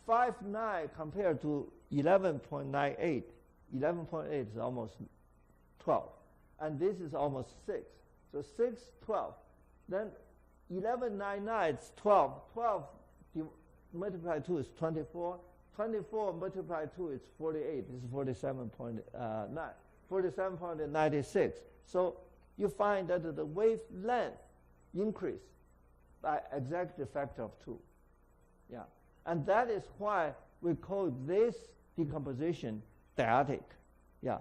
5.9 compared to 11.98. 11.8 is almost 12. And this is almost 6. So 6, 12. Then 11.99 is 12. 12 multiplied 2 is 24. 24 multiplied 2 is 48. This is 47.9. 47.96. So you find that the wavelength increase by exactly factor of 2. Yeah. And that is why we call this decomposition dyadic. Yeah.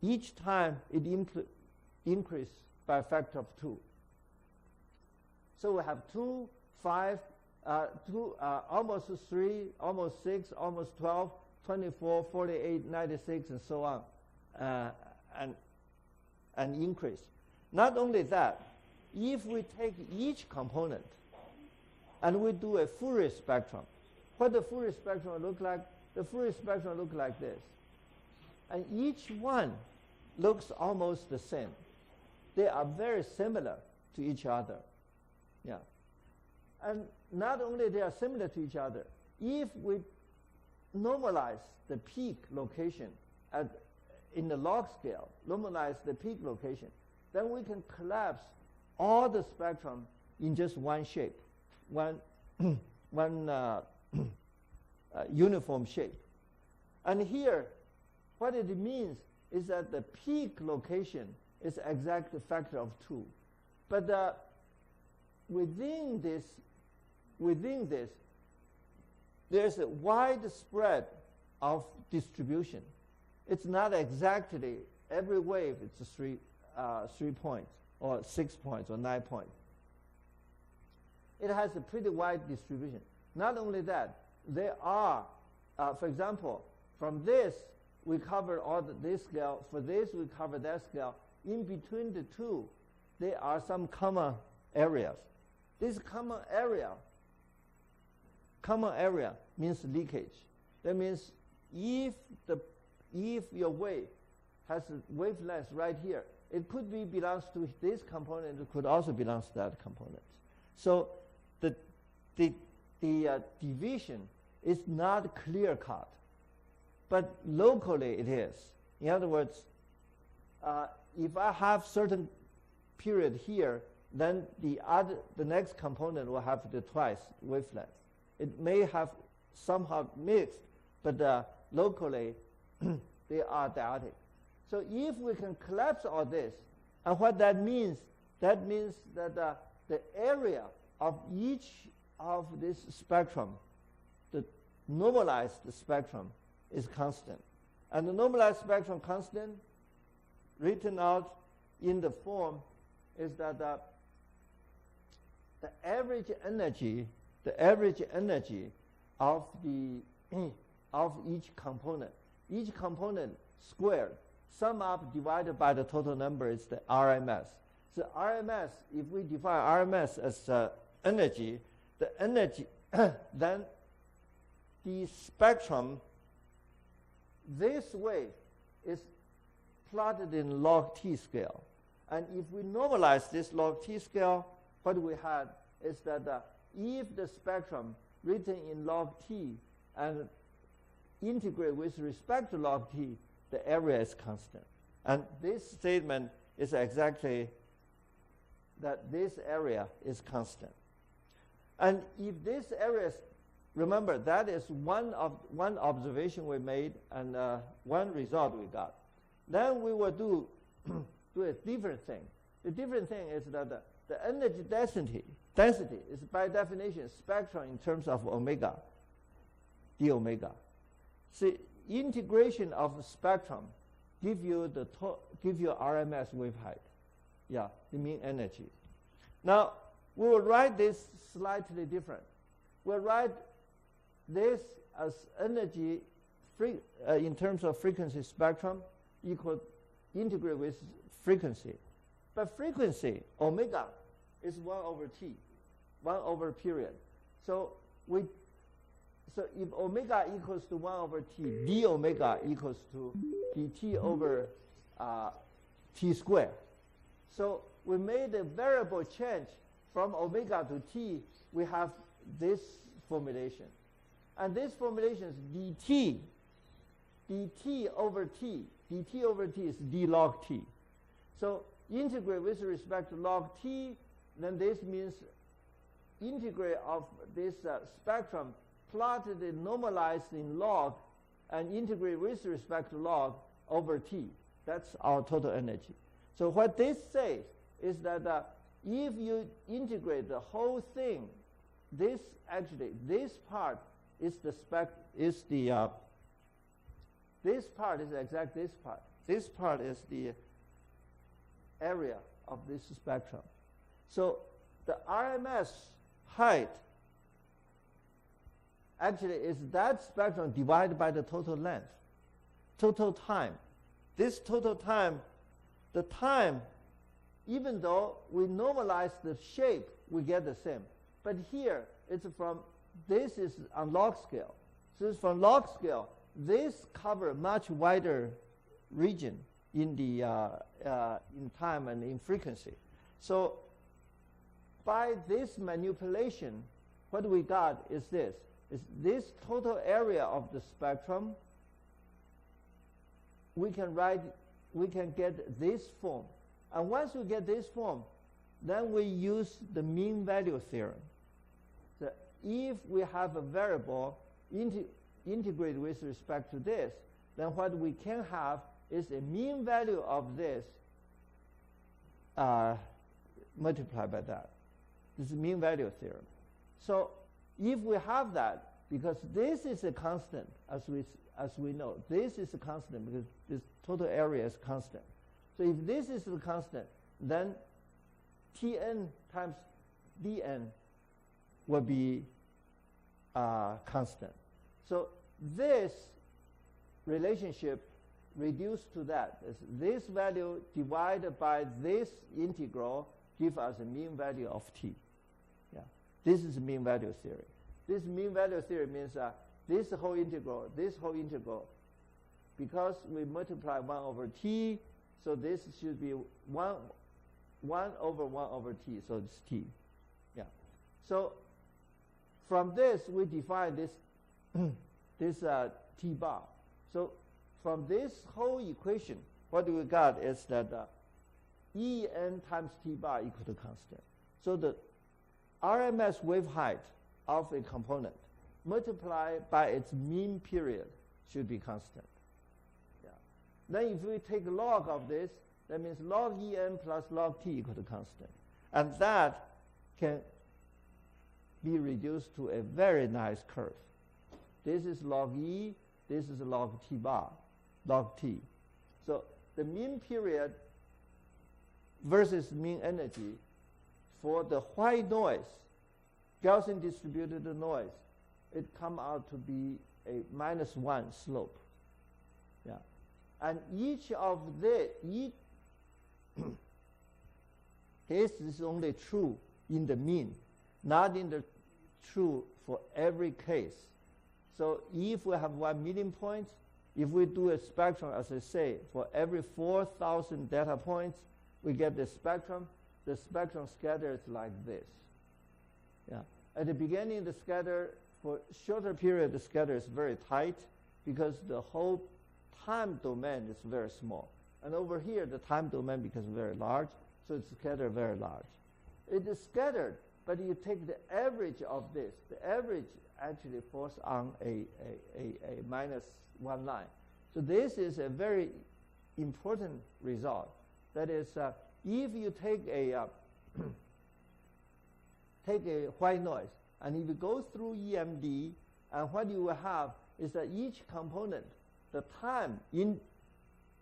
Each time it increases by a factor of 2. So we have 2, 5, almost 3, almost 6, almost 12, 24, 48, 96, and so on, and increase. Not only that, if we take each component and we do a Fourier spectrum, what the Fourier spectrum look like? The Fourier spectrum look like this. And each one looks almost the same. They are very similar to each other. Yeah. And not only they are similar to each other, if we normalize the peak location in the log scale, normalize the peak location, then we can collapse all the spectrum in just one shape, one uniform shape. And here, what it means is that the peak location is exactly a factor of 2. But within this, there's a wide spread of distribution. It's not exactly every wave. It's 3 points or 6 points or 9 points. It has a pretty wide distribution. Not only that, there are, for example, from this we cover all this scale. For this we cover that scale. In between the two, there are some common areas. This common area means leakage. That means if your wave has a wavelength right here, it could be belongs to this component. It could also belong to that component. So the division is not clear cut, but locally it is. In other words, if I have certain period here, then the next component will have the twice wavelength. It may have somehow mixed, but locally they are dyadic. So if we can collapse all this, and what that means that the area of each of this spectrum, the normalized spectrum, is constant. And the normalized spectrum constant, written out in the form, is that the average energy of each component squared, sum up divided by the total number is the RMS. So RMS, if we define RMS as energy, the energy then the spectrum, this wave is plotted in log T scale. And if we normalize this log T scale, what we had is that if the spectrum written in log T and integrate with respect to log T, the area is constant. And this statement is exactly that this area is constant. And if this area is, remember, that is one observation we made and one result we got. Then we will do a different thing. The different thing is that the energy density is by definition spectrum in terms of omega, d omega. See, integration of spectrum give you RMS wave height, yeah, the mean energy. Now we will write this slightly different. We'll write this as energy in terms of frequency spectrum equal integrate with frequency. But frequency, omega, is 1 over t, 1 over period. So if omega equals to 1 over t, d omega equals to dt over t squared. So we made a variable change from omega to t. We have this formulation. And this formulation is dt over t. dt over t is d log t. So integrate with respect to log t, then this means integrate of this spectrum plotted and normalized in log and integrate with respect to log over t. That's our total energy. So what this says is that if you integrate the whole thing, this part is the this part is exact this part. This part is the area of this spectrum. So the RMS height actually is that spectrum divided by the total length, total time. This total time, the time, even though we normalize the shape, we get the same. But here, it's from, this is on log scale. So it's from log scale. This covers much wider region in the in time and in frequency. So by this manipulation, what we got is this total area of the spectrum. We can get this form. And once we get this form, then we use the mean value theorem. So if we have a variable integrated with respect to this, then what we can have is a mean value of this multiplied by that. This is mean value theorem. So if we have that, because this is a constant, as we know, this is a constant because this total area is constant. So if this is the constant, then Tn times Dn will be constant. So this relationship reduced to that is this value divided by this integral give us a mean value of t. Yeah, this is mean value theory. This mean value theory means this whole integral, because we multiply 1 over t, so this should be 1 over 1 over t, so it's t. Yeah. So from this, we define this, this t bar. So from this whole equation, what we got is that En times t bar equal to constant. So the RMS wave height of a component multiplied by its mean period should be constant. Yeah. Then if we take log of this, that means log En plus log t equal to constant. And that can be reduced to a very nice curve. This is log E, this is log t bar, log t. So the mean period versus mean energy for the white noise, Gaussian distributed noise, it come out to be a -1 slope. Yeah. And each of this is only true in the mean, not in the true for every case. So if we have 1 million points, if we do a spectrum, as I say, for every 4,000 data points, we get the spectrum. The spectrum scatters like this. Yeah. At the beginning, the scatter, for shorter period, the scatter is very tight because the whole time domain is very small. And over here, the time domain becomes very large, so it's scattered very large. It is scattered, but you take the average of this. The average actually falls on a -1 line. So this is a very important result. That is, if you take a take a white noise, and if you go through EMD, and what you will have is that each component, the time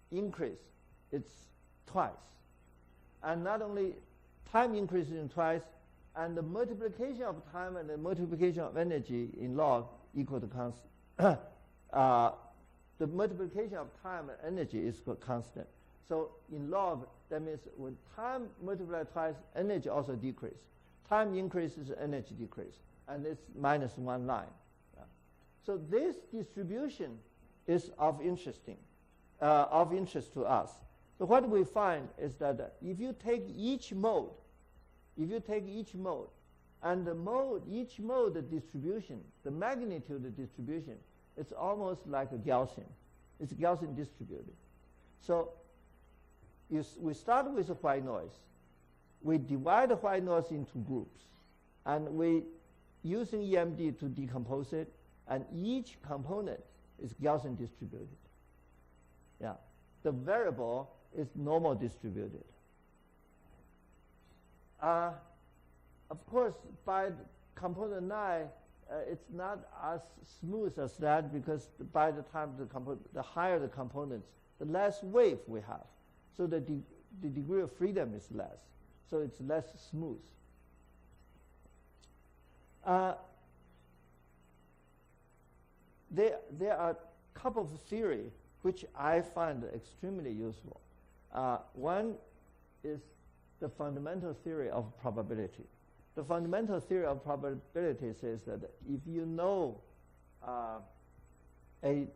increase, it's twice. And not only time increases twice, and the multiplication of time and the multiplication of energy in log equal to constant. The multiplication of time and energy is constant. So in log, that means when time multiplied twice, energy also decreases. Time increases, energy decrease, and it's -1 line. So this distribution is of interest to us. So what we find is that if you take each mode, And the mode, each mode distribution, the magnitude distribution, it's almost like a Gaussian. It's Gaussian distributed. So we start with a white noise. We divide the white noise into groups. And we using EMD to decompose it. And each component is Gaussian distributed. Yeah. The variable is normal distributed. Of course, by component 9, it's not as smooth as that because by the time the higher the components, the less wave we have. So the degree of freedom is less. So it's less smooth. There are a couple of theories which I find extremely useful. One is the fundamental theory of probability. The fundamental theory of probability says that if you know a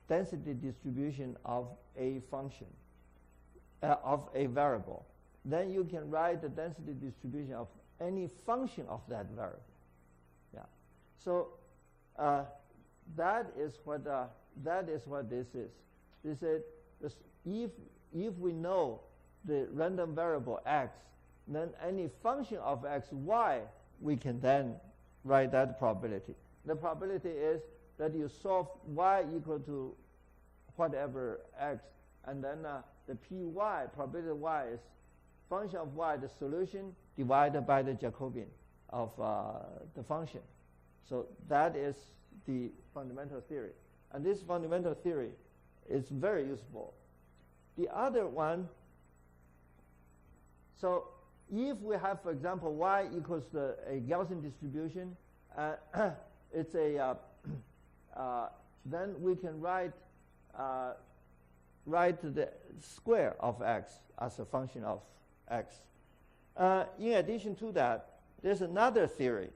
density distribution of a function, of a variable, then you can write the density distribution of any function of that variable. Yeah. So that is what this is. This is if we know the random variable x, then any function of x, y, we can then write that probability. The probability is that you solve y equal to whatever x, and then the py, probability y, is function of y, the solution, divided by the Jacobian of the function. So that is the fundamental theory. And this fundamental theory is very useful. The other one, so if we have, for example, y equals a Gaussian distribution, it's then we can write the square of x as a function of x. In addition to that, there's another theory,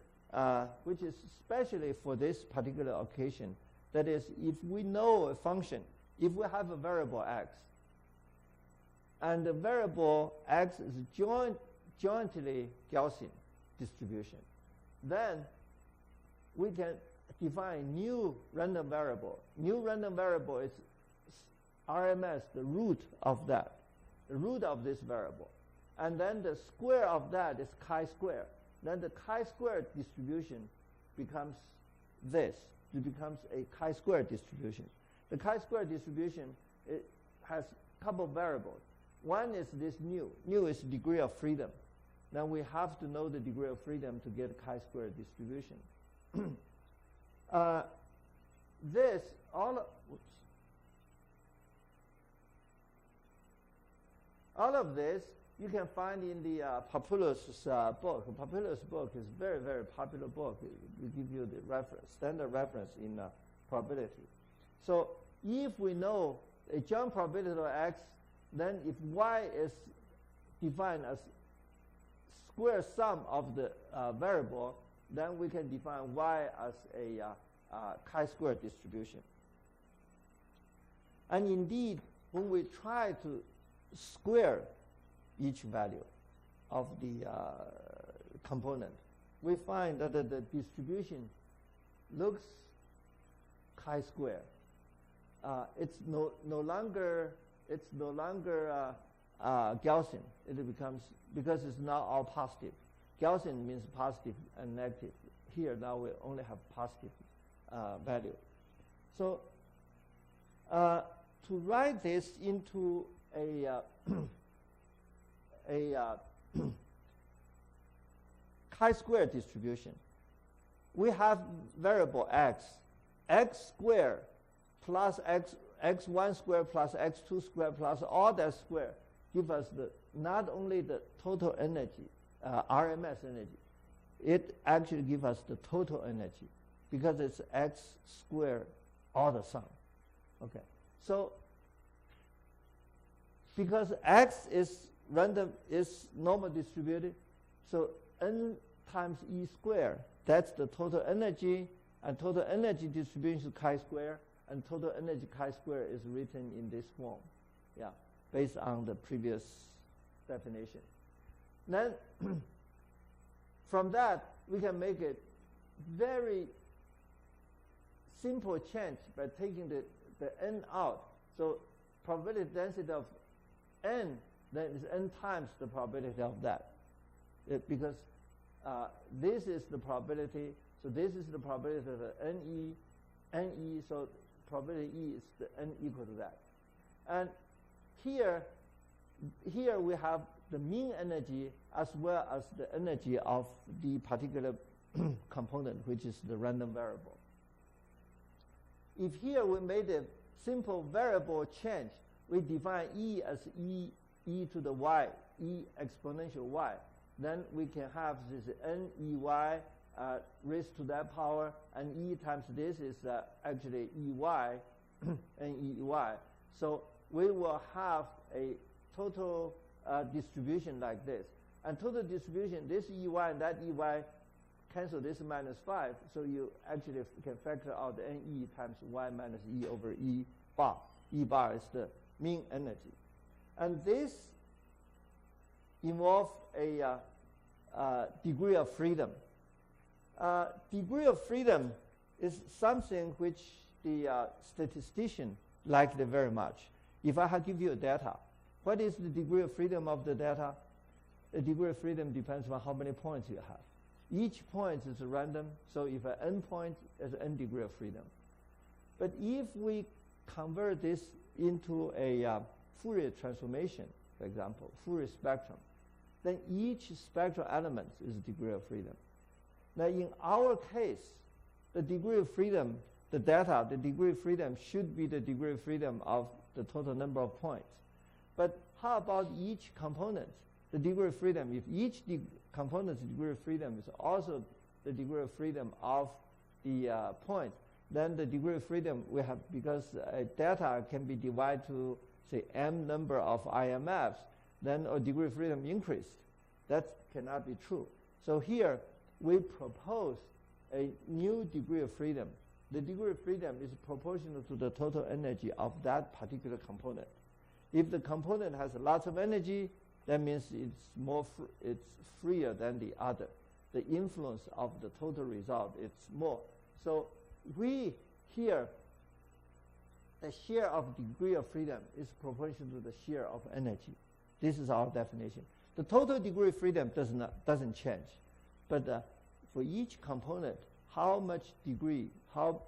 which is especially for this particular occasion. That is, if we know a function, if we have a variable x, and the variable x is jointly Gaussian distribution, then we can define new random variable. New random variable is RMS, the root of that, the root of this variable. And then the square of that is chi-square. Then the chi-square distribution becomes this. It becomes a chi-square distribution. The chi-square distribution, it has a couple of variables. One is this nu. Nu is degree of freedom. Then we have to know the degree of freedom to get chi-square distribution. All of this you can find in the Populus book. Populus book is a very, very popular book. We give you the reference, standard reference in probability. So if we know a joint probability of x, then if y is defined as square sum of the variable, then we can define y as a chi-square distribution. And indeed, when we try to square each value of the component, we find that the distribution looks chi-square. It's no longer Gaussian. It becomes, because it's now all positive. Gaussian means positive and negative. Here now we only have positive value. So to write this into a chi-square distribution, we have variable x. X squared plus x1 squared plus x2 squared plus all that square give us not only the total energy, RMS energy, it actually gives us the total energy because it's x squared all the sum. Okay, so because x is random, is normal distributed, so n times E squared, that's the total energy, and total energy distribution is chi-square, and total energy chi-square is written in this form, yeah, based on the previous definition. Then from that, we can make a very simple change by taking the n out. So probability density of n then is n times the probability of that. Because this is the probability, so this is the probability of the NE, so probability E is the n equal to that. And here we have the mean energy as well as the energy of the particular component, which is the random variable. If here we made a simple variable change, we define E as e to the y, e exponential y, then we can have this NEY raised to that power, and E times this is actually EY, NEY. So we will have a total distribution like this. And total distribution, this EY and that EY cancel this minus 5, so you actually can factor out the NE times Y minus E over E bar. E bar is the mean energy. And this involves a degree of freedom. Degree of freedom is something which the statistician liked very much. If I give you data, what is the degree of freedom of the data? The degree of freedom depends on how many points you have. Each point is random, so if an n point is n degree of freedom. But if we convert this into a Fourier transformation, for example, Fourier spectrum, then each spectral element is a degree of freedom. Now in our case, the degree of freedom, the data, the degree of freedom should be the degree of freedom of the total number of points. But how about each component? The degree of freedom, if each component's degree of freedom is also the degree of freedom of the point, then the degree of freedom we have, because data can be divided to, say, m number of IMFs, then a degree of freedom increased. That cannot be true. So here, we propose a new degree of freedom. The degree of freedom is proportional to the total energy of that particular component. If the component has lots of energy, that means it's freer than the other. The influence of the total result is more. So we here, the share of degree of freedom is proportional to the share of energy. This is our definition. The total degree of freedom doesn't change, but for each component, how much degree, how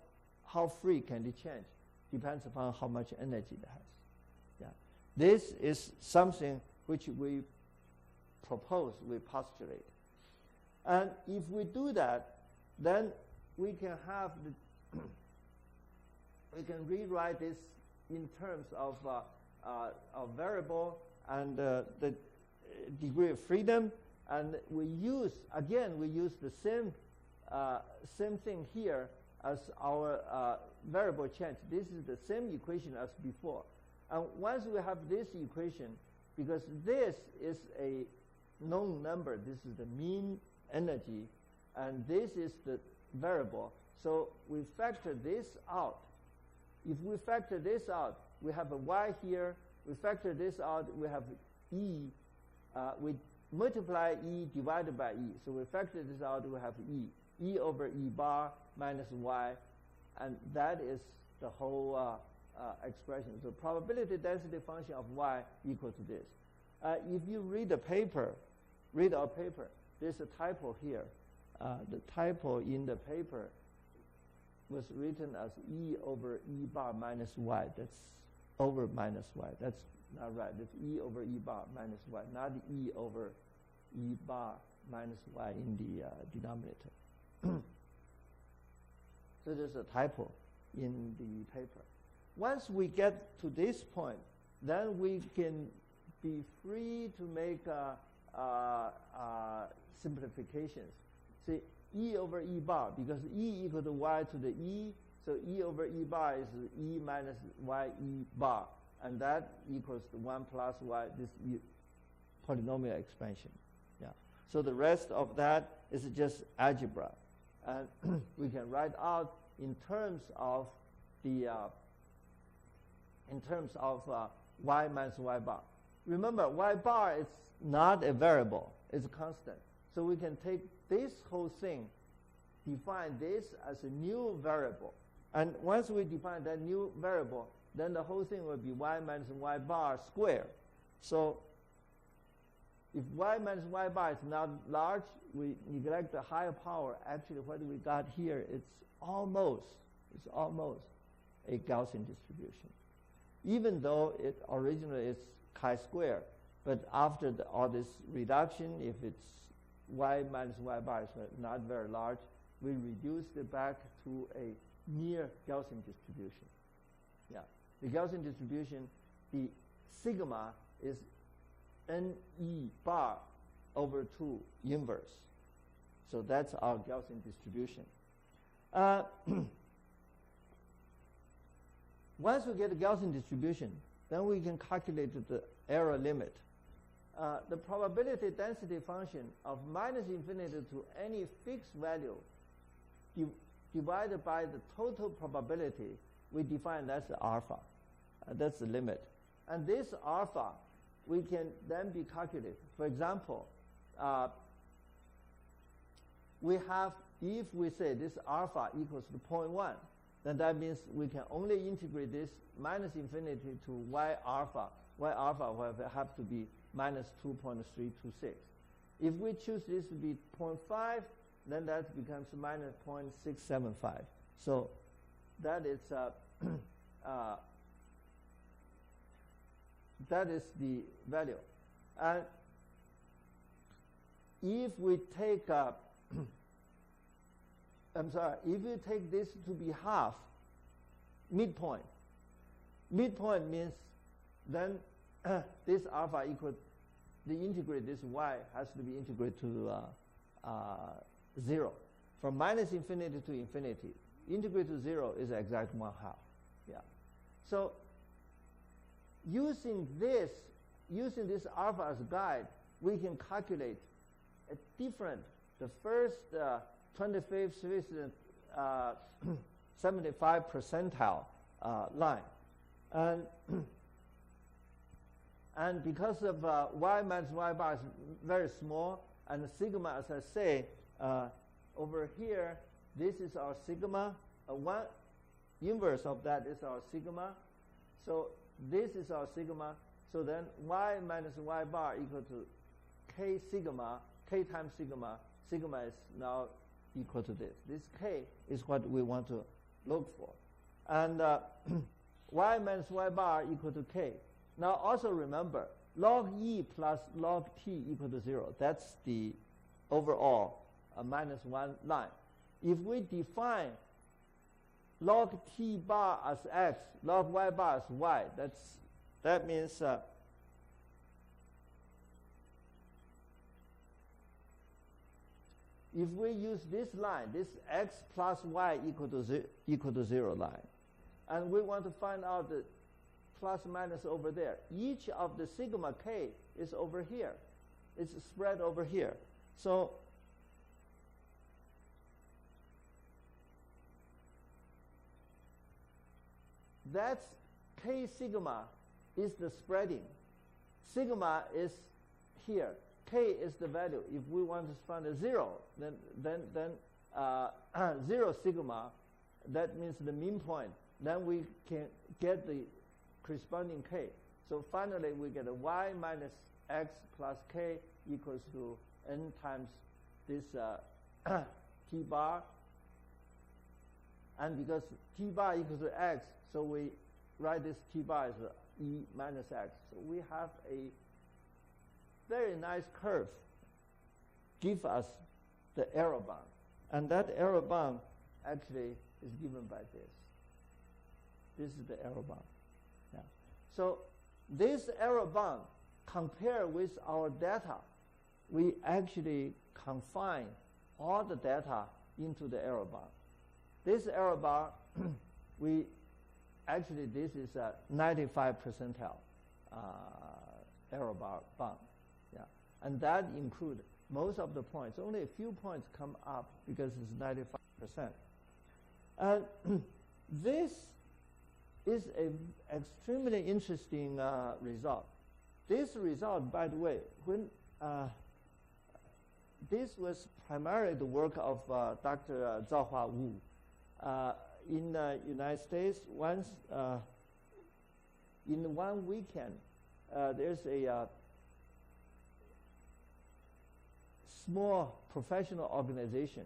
free can it change, depends upon how much energy it has. Yeah, this is something which we propose, we postulate, and if we do that, then we can have we can rewrite this in terms of a variable and the degree of freedom, and we use the same thing here as our variable change. This is the same equation as before, and once we have this equation, because this is a known number, this is the mean energy, and this is the variable, so we factor this out. If we factor this out, we have a y here. We factor this out, we have e. We multiply e divided by e. So we factor this out, we have e. E over e bar minus y. And that is the whole expression. So probability density function of y equal to this. If you read our paper, there's a typo here. The typo in the paper was written as e over e bar minus y. That's over minus y. That's not right. It's e over e bar minus y, not e over e bar minus y in the denominator. So there's a typo in the paper. Once we get to this point, then we can be free to make simplifications. See, e over e bar, because e equal to y to the e, so e over e bar is e minus y e bar, and that equals to 1 plus y, this polynomial expansion. Yeah. So the rest of that is just algebra, and we can write out in terms of the y minus y bar. Remember, y bar is not a variable; it's a constant. So we can take this whole thing, define this as a new variable. And once we define that new variable, then the whole thing will be y minus y bar squared. So if y minus y bar is not large, we neglect the higher power. Actually, what we got here, it's almost a Gaussian distribution. Even though it originally is chi-square, but after all this reduction, if it's y minus y bar is not very large, we reduced it back to a near Gaussian distribution. Yeah, the Gaussian distribution, the sigma is NE bar over 2 inverse. So that's our Gaussian distribution. Once we get a Gaussian distribution, then we can calculate the error limit. The probability density function of minus infinity to any fixed value divided by the total probability, we define that's alpha. That's the limit. And this alpha, we can then be calculated. For example, we have, if we say this alpha equals to 0.1, then that means we can only integrate this minus infinity to y alpha. Y alpha will have to be minus 2.326. If we choose this to be 0.5, then that becomes minus 0.675. So that is that is the value. And if we take if you take this to be half, midpoint means then this alpha equal, the integrate this y has to be integrated to 0. From minus infinity to infinity, integrate to 0 is exact 1/2. Yeah. So using this alpha as a guide, we can calculate a different, the first 25th, 75 percentile line. And because of y minus y bar is very small, and the sigma, as I say, over here, this is our sigma. One inverse of that is our sigma. So this is our sigma. So then y minus y bar equal to k sigma, k times sigma. Sigma is now equal to this. This k is what we want to look for. And y minus y bar equal to k. Now also remember, log e plus log t equal to 0. That's the overall minus 1 line. If we define log t bar as x, log y bar as y, that means if we use this line, this x plus y equal to 0 line, and we want to find out the plus minus over there, each of the sigma k is over here. It's spread over here. So that's k sigma is the spreading. Sigma is here. K is the value. If we want to find a 0, then 0 sigma, that means the mean point. Then we can get the corresponding k. So finally, we get a y minus x plus k equals to n times this t bar. And because t bar equals to x, so we write this t bar as e minus x. So we have a very nice curve give us the error bound. And that error bound actually is given by this. This is the error bound. Yeah. So this error bound, compared with our data, we actually confine all the data into the error bound. This error bound, this is a 95 percentile error bound. Yeah. And that includes most of the points. Only a few points come up because it's 95%. And this is an extremely interesting result. This result, by the way, when this was primarily the work of Dr. Zhaohua Wu. In the United States, once in one weekend, there's a small professional organization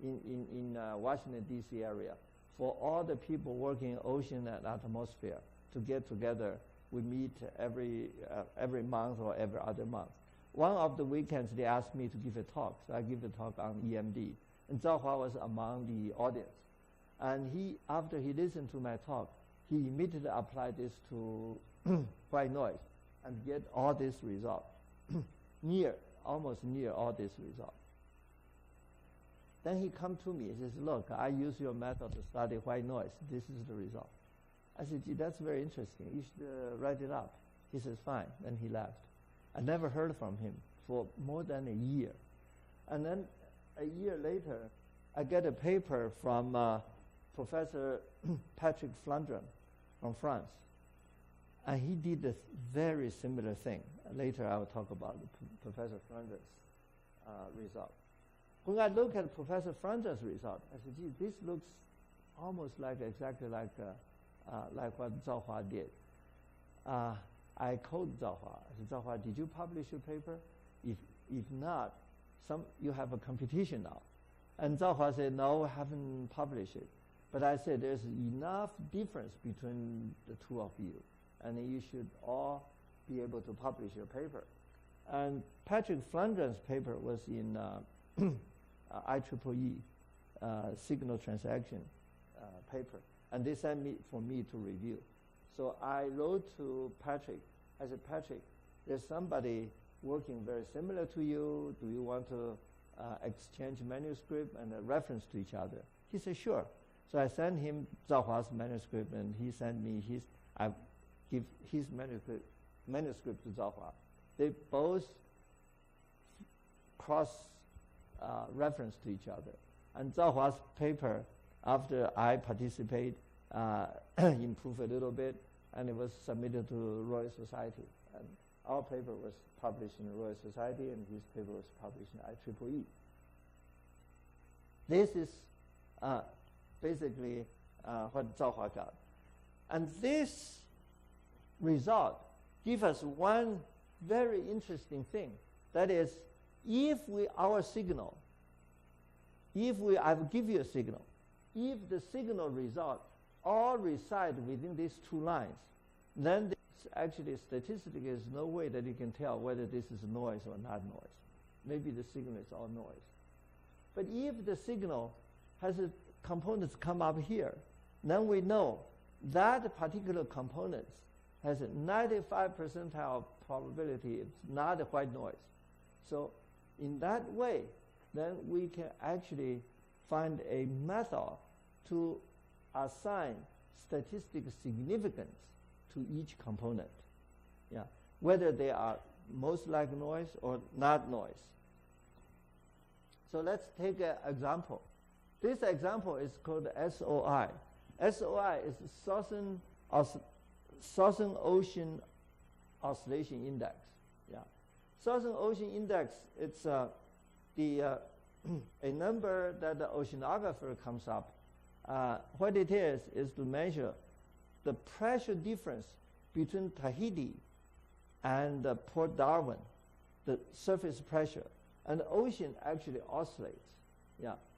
in Washington, D.C. area for all the people working in ocean and atmosphere to get together. We meet every month or every other month. One of the weekends, they asked me to give a talk, so I give a talk on EMD. And Zhaohua was among the audience. And after he listened to my talk, he immediately applied this to white noise and get all this result, almost near all this result. Then he come to me, he says, look, I use your method to study white noise. This is the result. I said, gee, that's very interesting. You should write it up. He says, fine. Then he left. I never heard from him for more than a year. And then a year later, I get a paper from Professor Patrick Flandrin from France. And he did a very similar thing. Later I will talk about Professor Flandrin's result. When I look at Professor Flandrin's result, I said, gee, this looks almost exactly like what Zhaohua did. I called Zhaohua. I said, Zhaohua, did you publish your paper? If not, you have a competition now. And Zhaohua said, no, I haven't published it. But I said, there's enough difference between the two of you, and you should all be able to publish your paper. And Patrick Flandrin's paper was in IEEE signal transaction paper, and they sent me for me to review. So I wrote to Patrick. I said, Patrick, there's somebody working very similar to you. Do you want to exchange manuscript and a reference to each other? He said, sure. So I sent him Zhaohua's manuscript, and he sent me his. I give his manuscript to Zhaohua. They both cross reference to each other. And Zhaohua's paper, after I participate, improved a little bit, and it was submitted to Royal Society. And our paper was published in the Royal Society, and his paper was published in IEEE. This is basically what Zhaohua got. And this result gives us one very interesting thing. That is, if our signal, I will give you a signal, if the signal result all reside within these two lines, then actually statistically there's no way that you can tell whether this is noise or not noise. Maybe the signal is all noise. But if the signal has components come up here, then we know that particular component has a 95 percentile probability it's not a white noise. So in that way, then we can actually find a method to assign statistical significance to each component, whether they are most like noise or not noise. So let's take an example. This example is called SOI. SOI is Southern Ocean Oscillation Index. Southern Ocean Index, it's a number that the oceanographer comes up. What it is to measure the pressure difference between Tahiti and Port Darwin, the surface pressure. And the ocean actually oscillates.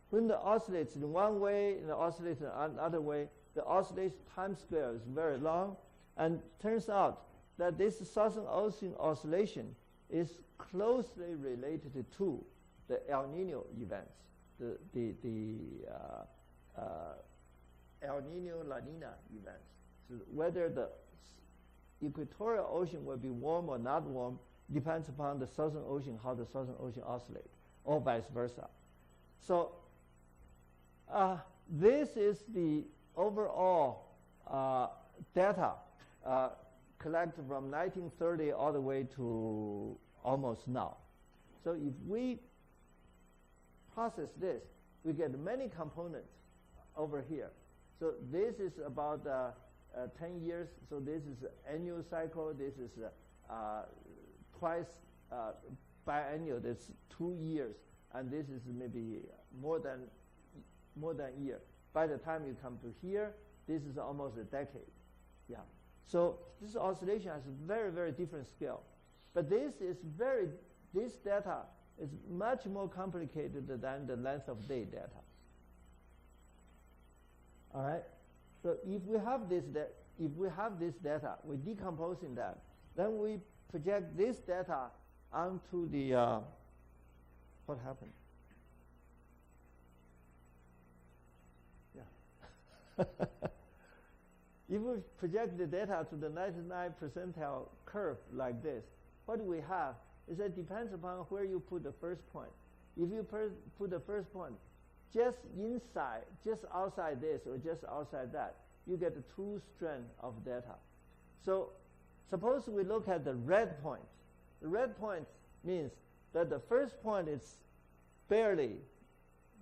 When it oscillates in one way and it oscillates in another way, the oscillation time scale is very long. And turns out that this Southern Ocean oscillation is closely related to the El Nino events, the El Nino La Nina events. So whether the equatorial ocean will be warm or not warm depends upon the Southern Ocean, how the Southern Ocean oscillates, or vice versa. So this is the overall data collected from 1930 all the way to almost now. So if we process this, we get many components over here. So this is about 10 years. So this is annual cycle. This is twice biannual. That's 2 years and this is maybe more than a year. By the time you come to here, this is almost a decade. Yeah. So this oscillation has a very, very different scale. But this data is much more complicated than the length of day data. All right. So if we have this data, we're decomposing that. Then we project this data onto the what happened? Yeah. If we project the data to the 99th percentile curve like this, what we have is that it depends upon where you put the first point. If you put the first point just inside, just outside this, or just outside that, you get a two strand of data. So suppose we look at the red point. The red point means that the first point is barely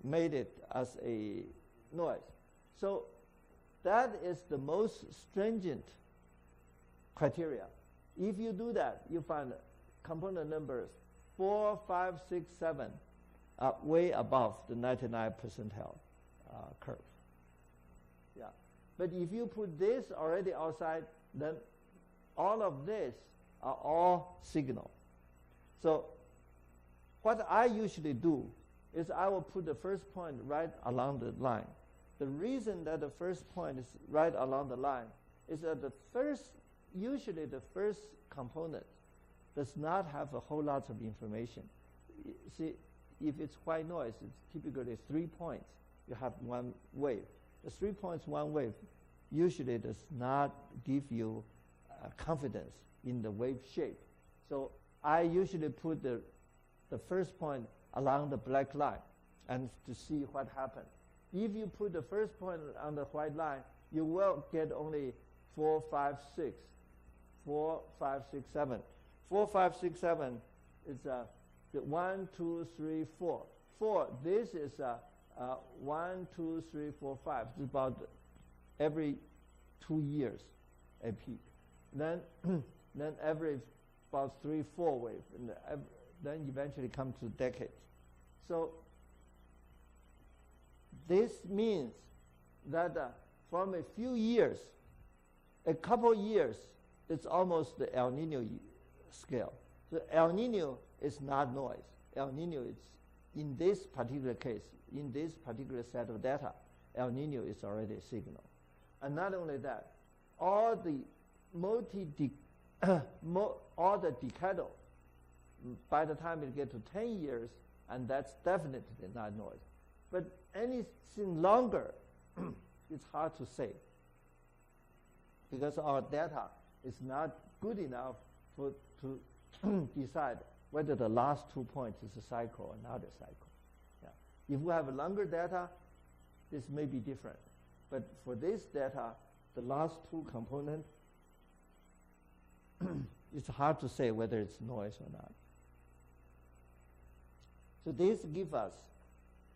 made it as a noise. So that is the most stringent criteria. If you do that, you find component numbers 4, 5, 6, 7 are way above the 99th percentile curve. Yeah. But if you put this already outside, then all of this are all signal. So what I usually do is I will put the first point right along the line. The reason that the first point is right along the line is that usually the first component does not have a whole lot of information. See, if it's white noise, it's typically 3 points. You have one wave. The 3 points, one wave, usually does not give you confidence in the wave shape. So I usually put the first point along the black line and to see what happens. If you put the first point on the white line, you will get only 4, 5, 6. 4, 5, 6, 7. 4, 5, 6, 7 is the 1, 2, 3, 4. 4, this is 1, 2, 3, 4, 5. It's about every 2 years a peak. Then every about 3, 4 wave, and then eventually come to decades. So this means that from a few years, a couple years, it's almost the El Nino scale. So El Nino is not noise. El Nino is, in this particular case, in this particular set of data, El Nino is already a signal. And not only that, all the all the decadal, by the time it gets to 10 years, and that's definitely not noise. But anything longer, it's hard to say, because our data is not good enough to decide whether the last 2 points is a cycle or not a cycle. Yeah. If we have longer data, this may be different. But for this data, the last 2 components, it's hard to say whether it's noise or not. So this gives us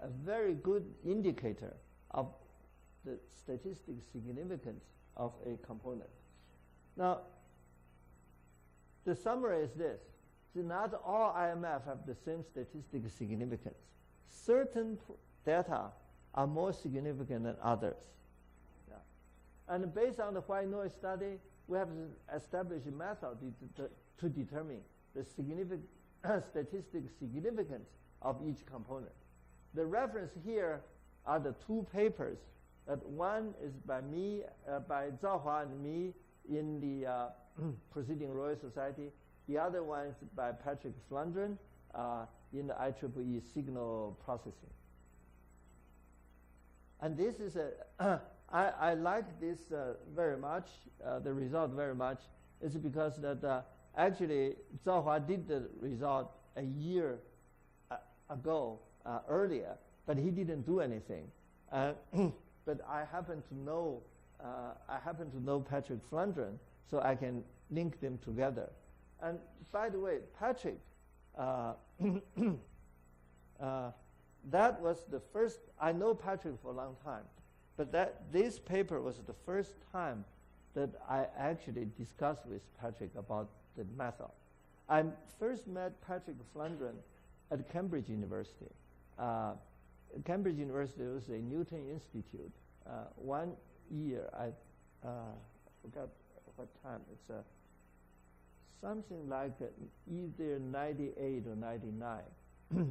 a very good indicator of the statistic significance of a component. Now, the summary is this. So not all IMF have the same statistic significance. Certain data are more significant than others. Yeah. And based on the white noise study, we have established a method to determine the statistic significance of each component. The reference here are the 2 papers. That one is by me, by Zhao Hua and me in the Proceeding Royal Society. The other one is by Patrick Flandrin in the IEEE signal processing. And this is I like this very much, the result very much, is because that actually Zhao Hua did the result a year ago, earlier, but he didn't do anything. But I happen to know Patrick Flandrin, so I can link them together. And by the way, Patrick, that was the first. I know Patrick for a long time, but this paper was the first time that I actually discussed with Patrick about the method. I first met Patrick Flandrin at Cambridge University. Cambridge University was a Newton Institute. 1 year, I forgot what time. It's something like either 98 or 99.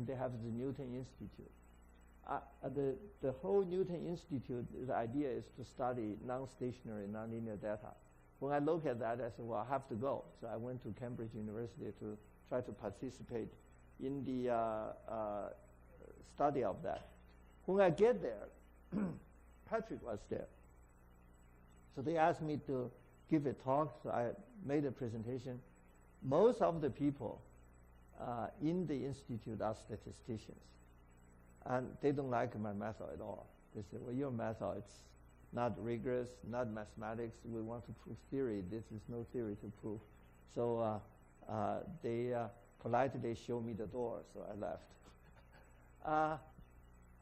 They have the Newton Institute. The whole Newton Institute, the idea is to study non-stationary, nonlinear data. When I look at that, I said, well, I have to go. So I went to Cambridge University to try to participate in the study of that. When I get there, Patrick was there. So they asked me to give a talk, so I made a presentation. Most of the people in the institute are statisticians, and they don't like my method at all. They say, well, your method, it's not rigorous, not mathematics. We want to prove theory. This is no theory to prove. So they politely showed me the door, so I left.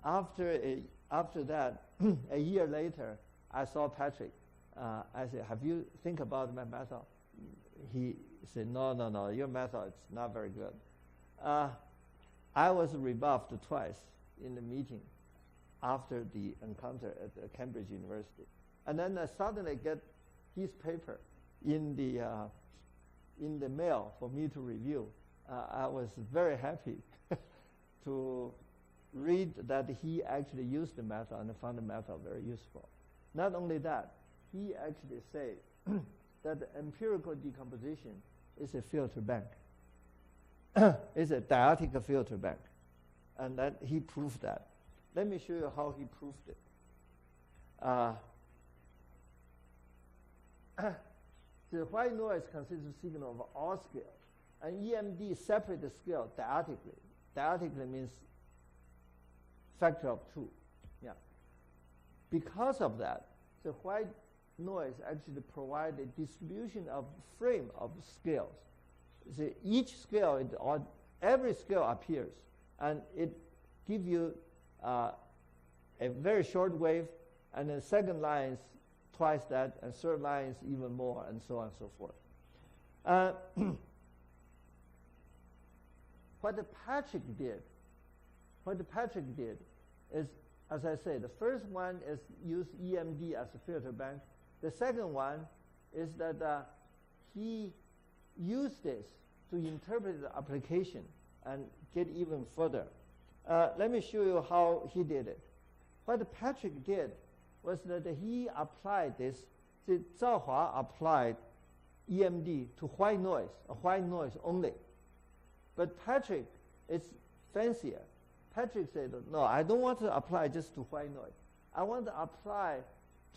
After that, a year later, I saw Patrick. I said, have you think about my method? He said, no, your method is not very good. I was rebuffed twice in the meeting after the encounter at Cambridge University. And then I suddenly get his paper in the mail for me to review. I was very happy to read that he actually used the method and found the method very useful. Not only that, he actually said that the empirical decomposition is a filter bank. It's a dyadic filter bank. And that he proved that. Let me show you how he proved it. The white noise consists of signal of all scales. And EMD separates the scale dyadically. Dyadically means factor of 2. Yeah. Because of that, the white noise actually provides a distribution of frame of scales. So each scale, every scale appears, and it gives you a very short wave, and the second line is twice that, and third line is even more, and so on and so forth. What Patrick did is, as I say, the first one is use EMD as a filter bank. The second one is that he used this to interpret the application and get even further. Let me show you how he did it. What Patrick did was that he applied this. Zhao Hua applied EMD to white noise only. But Patrick is fancier. Patrick said, no, I don't want to apply just to white noise. I want to apply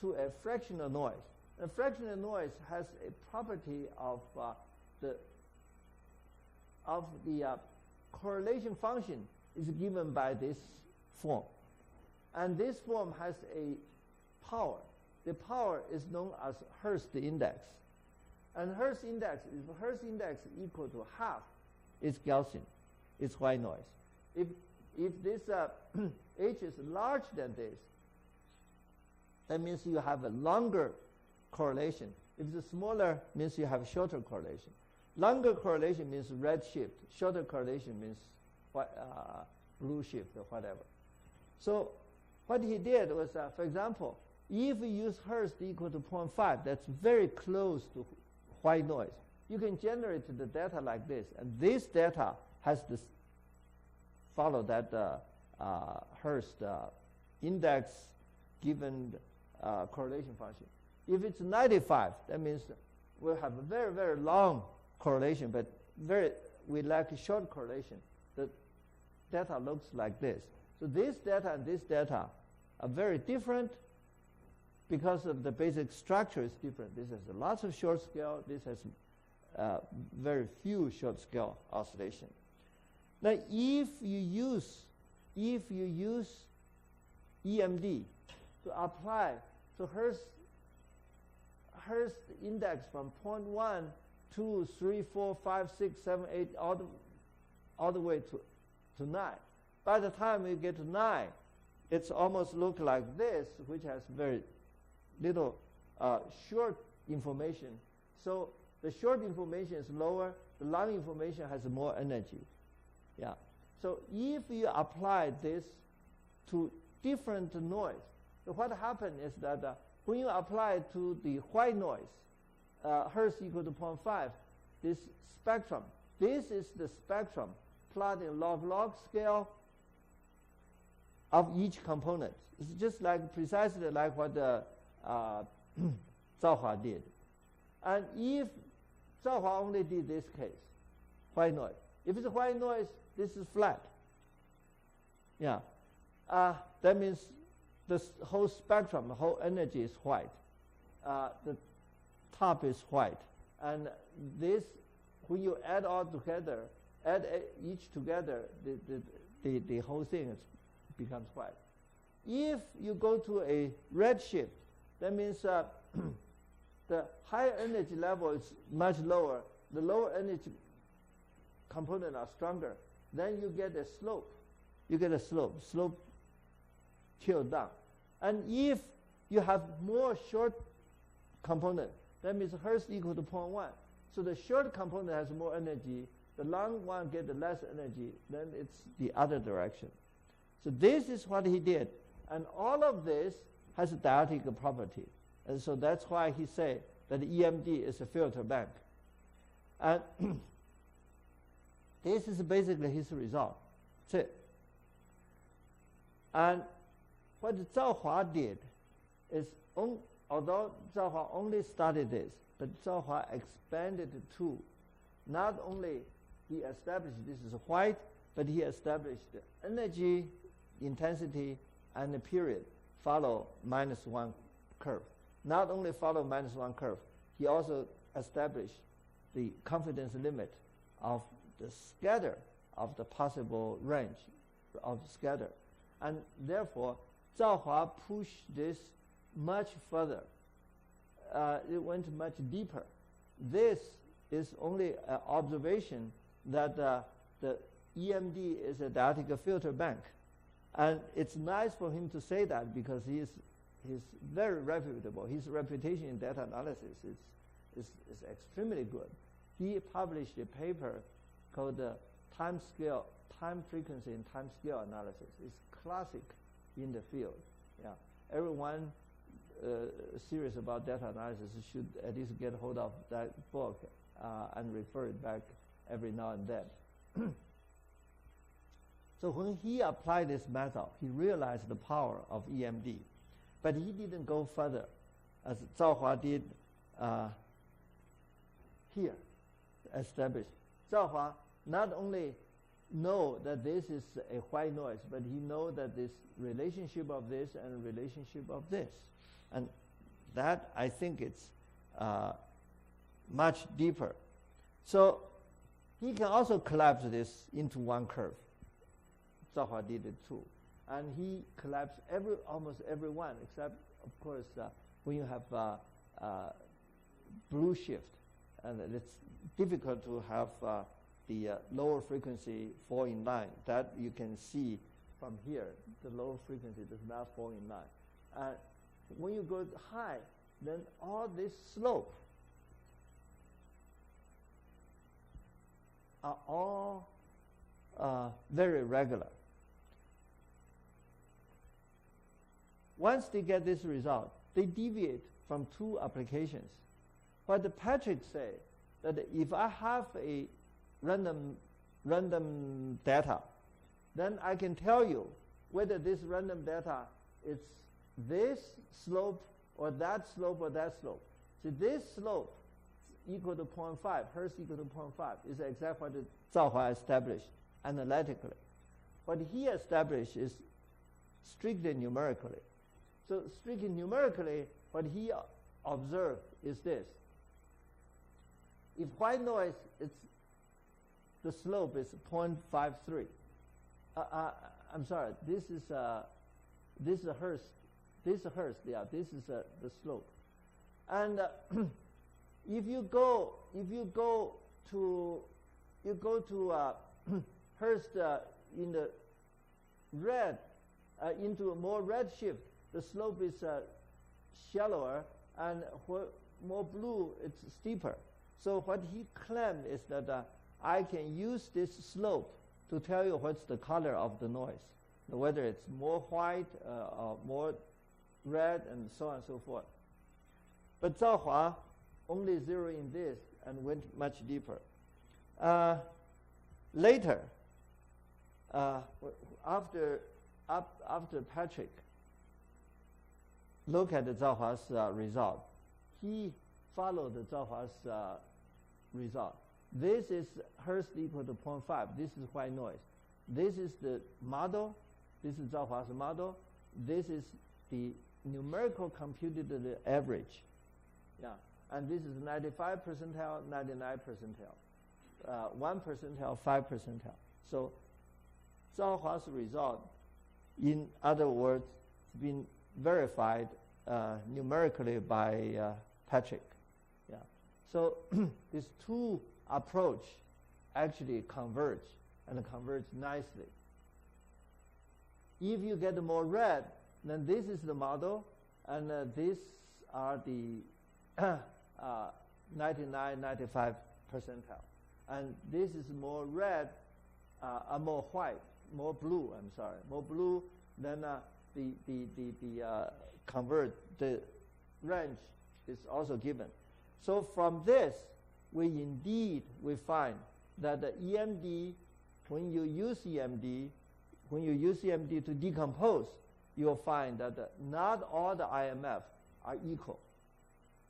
to a fractional noise. A fractional noise has a property of the correlation function is given by this form. And this form has a power. The power is known as Hurst index. And Hurst index, if Hurst index equal to half, it's Gaussian, it's white noise. If this H is larger than this, that means you have a longer correlation. If it's smaller, means you have a shorter correlation. Longer correlation means red shift. Shorter correlation means blue shift or whatever. So what he did was, for example, if we use Hurst equal to 0.5, that's very close to white noise. You can generate the data like this, and this data has to follow that Hurst index given correlation function. If it's 95, that means we'll have a very, very long correlation, but we lack a short correlation. The data looks like this. So this data and this data are very different because of the basic structure is different. This has lots of short scale. This has very few short scale oscillation. Now, if you use EMD to apply to Hurst index from 0.1, 2, 3, 4, 5, 6, 7, 8, all the way to 9. By the time you get to 9, it's almost look like this, which has very little short information. So the short information is lower, the long information has more energy. Yeah. So if you apply this to different noise, so what happens is that when you apply it to the white noise, Hertz equal to 0.5, this spectrum, this is the spectrum plotted in log scale of each component. It's just like precisely like what Zhao Hua did. And if Zhao Hua only did this case, white noise. If it's a white noise, this is flat. Yeah. That means the whole spectrum, the whole energy is white. The top is white. And this, when you add all together, add each together, the whole thing becomes white. If you go to a redshift, that means the higher energy level is much lower. The lower energy components are stronger. Then you get a slope. You get a slope chilled down. And if you have more short component, that means Hertz equal to 0.1. So the short component has more energy. The long one gets less energy. Then it's the other direction. So this is what he did. And all of this has a dielectric property. And so that's why he said that EMD is a filter bank. And this is basically his result. That's it. And what Zhao Hua did is, although Zhao Hua only studied this, but Zhao Hua expanded it to not only he established this is white, but he established the energy, intensity, and the period follow -1 curve. Not only follow -1 curve, he also established the confidence limit of the scatter of the possible range of scatter. And therefore, Zhao Hua pushed this much further. It went much deeper. This is only an observation that the EMD is a dielectric filter bank. And it's nice for him to say that because he's very reputable. His reputation in data analysis is extremely good. He published a paper called time frequency and time scale analysis. It's classic in the field. Yeah, everyone serious about data analysis should at least get hold of that book and refer it back every now and then. So when he applied this method, he realized the power of EMD. But he didn't go further, as Zhao Hua did here, established. Zhao Hua not only know that this is a white noise, but he know that this relationship of this and relationship of this. And that, I think, it's much deeper. So he can also collapse this into one curve. Zhao Hua did it too. And he collapsed almost every one, except, of course, when you have blue shift. And it's difficult to have the lower frequency fall in line. That you can see from here. The lower frequency does not fall in line. When you go high, then all this slope are all very regular. Once they get this result, they deviate from two applications. What Patrick said, that if I have a random data, then I can tell you whether this random data is this slope or that slope or that slope. So this slope is equal to 0.5, Hertz equal to 0.5, is exactly what Zhao Hua established analytically. What he established is strictly numerically. So strictly numerically, what he observed is this. If white noise, the slope is 0.53. I'm sorry, this is Hertz. This is Hertz. Yeah, this is the slope. And if you go to Hertz in the red, into a more red shift, the slope is shallower, and for more blue, it's steeper. So what he claimed is that I can use this slope to tell you what's the color of the noise, whether it's more white or more red, and so on and so forth. But Zhao Hua only zeroed in this and went much deeper. Later, after Patrick looked at Zhao Hua's result, he followed Zhao Hua's result. This is Hertz equal to 0.5. This is white noise. This is the model. This is Zhao Hua's model. This is the numerical computed average. Yeah. And this is 95 percentile, 99 percentile, 1 percentile, 5 percentile. So Zhao Hua's result, in other words, has been verified numerically by Patrick. Yeah. So these two approach actually converge and converge nicely. If you get more red, then this is the model, and these are the 99, 95 percentile. And this is more red, more white, more blue, I'm sorry, more blue, then the range is also given. So from this, we find that the EMD, when you use EMD to decompose, you'll find that not all the IMF are equal.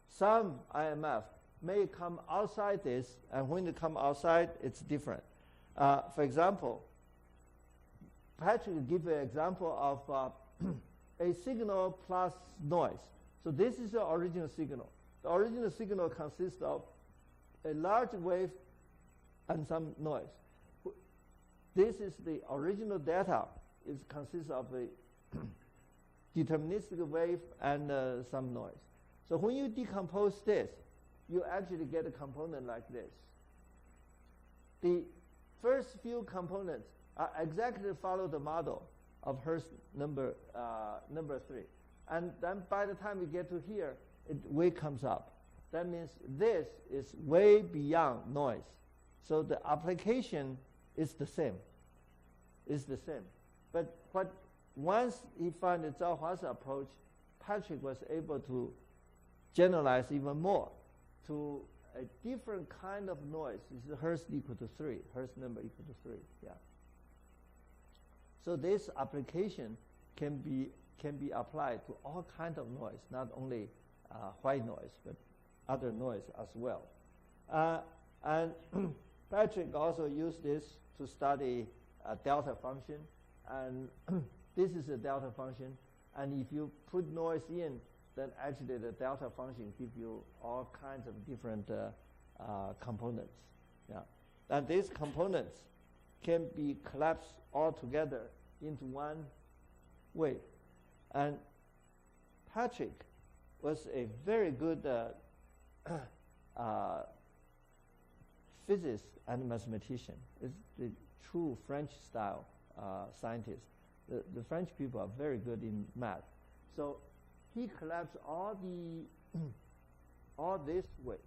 Some IMF may come outside this, and when they come outside, it's different. For example, Patrick gave an example of a signal plus noise. So this is the original signal. The original signal consists of a large wave and some noise. This is the original data. It consists of a deterministic wave and some noise. So when you decompose this, you actually get a component like this. The first few components exactly follow the model of Hertz number 3. And then by the time we get to here, wave comes up. That means this is way beyond noise. So the application is the same. But once he found the Zhao Hua's approach, Patrick was able to generalize even more to a different kind of noise. It's Hertz equal to 3, Hertz number equal to 3. Yeah. So this application can be applied to all kinds of noise, not only white noise, but other noise as well. And Patrick also used this to study a delta function, and this is a delta function. And if you put noise in, then actually the delta function gives you all kinds of different components. Yeah. And these components can be collapsed all together into one wave. And Patrick was a very good physicist and mathematician. Is the true French style scientist. The French people are very good in math. So he collapsed all this wave,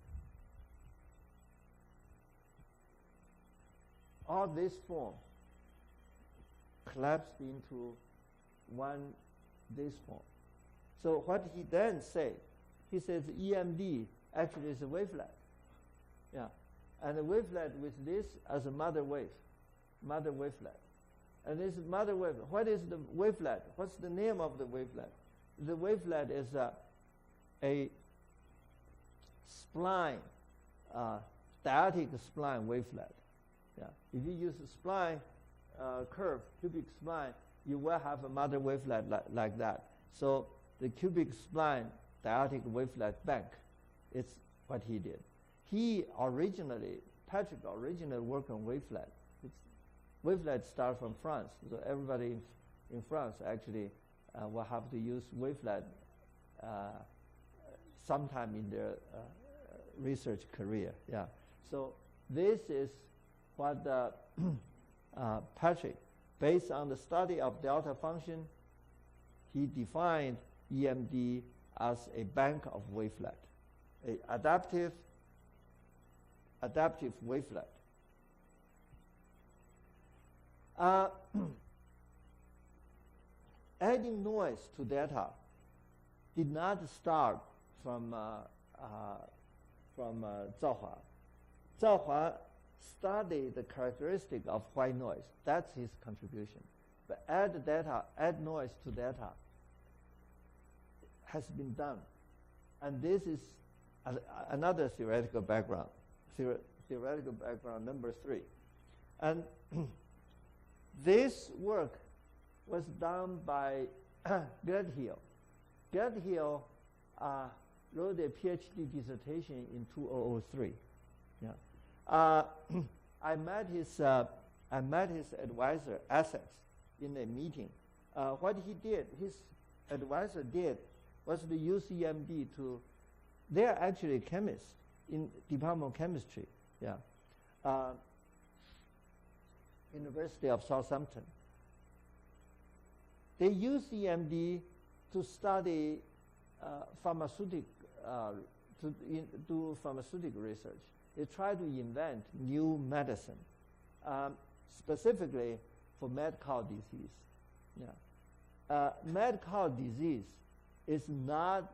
all this form collapsed into this form. So what he then said, he says EMD actually is a wavelet. Yeah. And a wavelet with this as a mother wavelet. And this mother wave, what is the wavelet? What's the name of the wavelet? The wavelet is a spline, dielectric spline wavelet. Yeah. If you use a spline curve, cubic spline, you will have a mother wavelet like that. So the cubic spline dielectric wavelet bank, it's what he did. Patrick originally worked on wavelet. Wavelet starts from France, so everybody in France actually will have to use wavelet sometime in their research career. Yeah. So this is what Patrick, based on the study of delta function, he defined EMD as a bank of wavelet, an adaptive wavelet. Adding noise to data did not start from Zhao Hua. Zhao Hua studied the characteristic of white noise. That's his contribution. But add noise to data has been done. And this is another theoretical background, theoretical background number 3. And this work was done by Gledhill. Gledhill wrote a PhD dissertation in 2003. Yeah. I met his advisor, Essex, in a meeting. What his advisor did was to use EMD to, they're actually chemists in Department of Chemistry, yeah. University of Southampton. They use EMD to study do pharmaceutical research. They try to invent new medicine, specifically for mad cow disease. Yeah. Mad cow disease is not,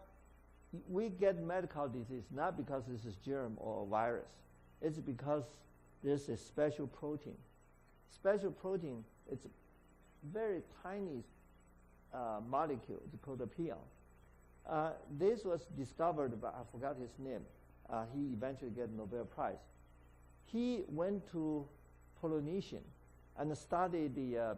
we get mad cow disease not because this is germ or a virus. It's because there's a special protein. Special protein, it's a very tiny molecule. It's called a pion. This was discovered by, I forgot his name. He eventually got a Nobel Prize. He went to Polynesia and studied the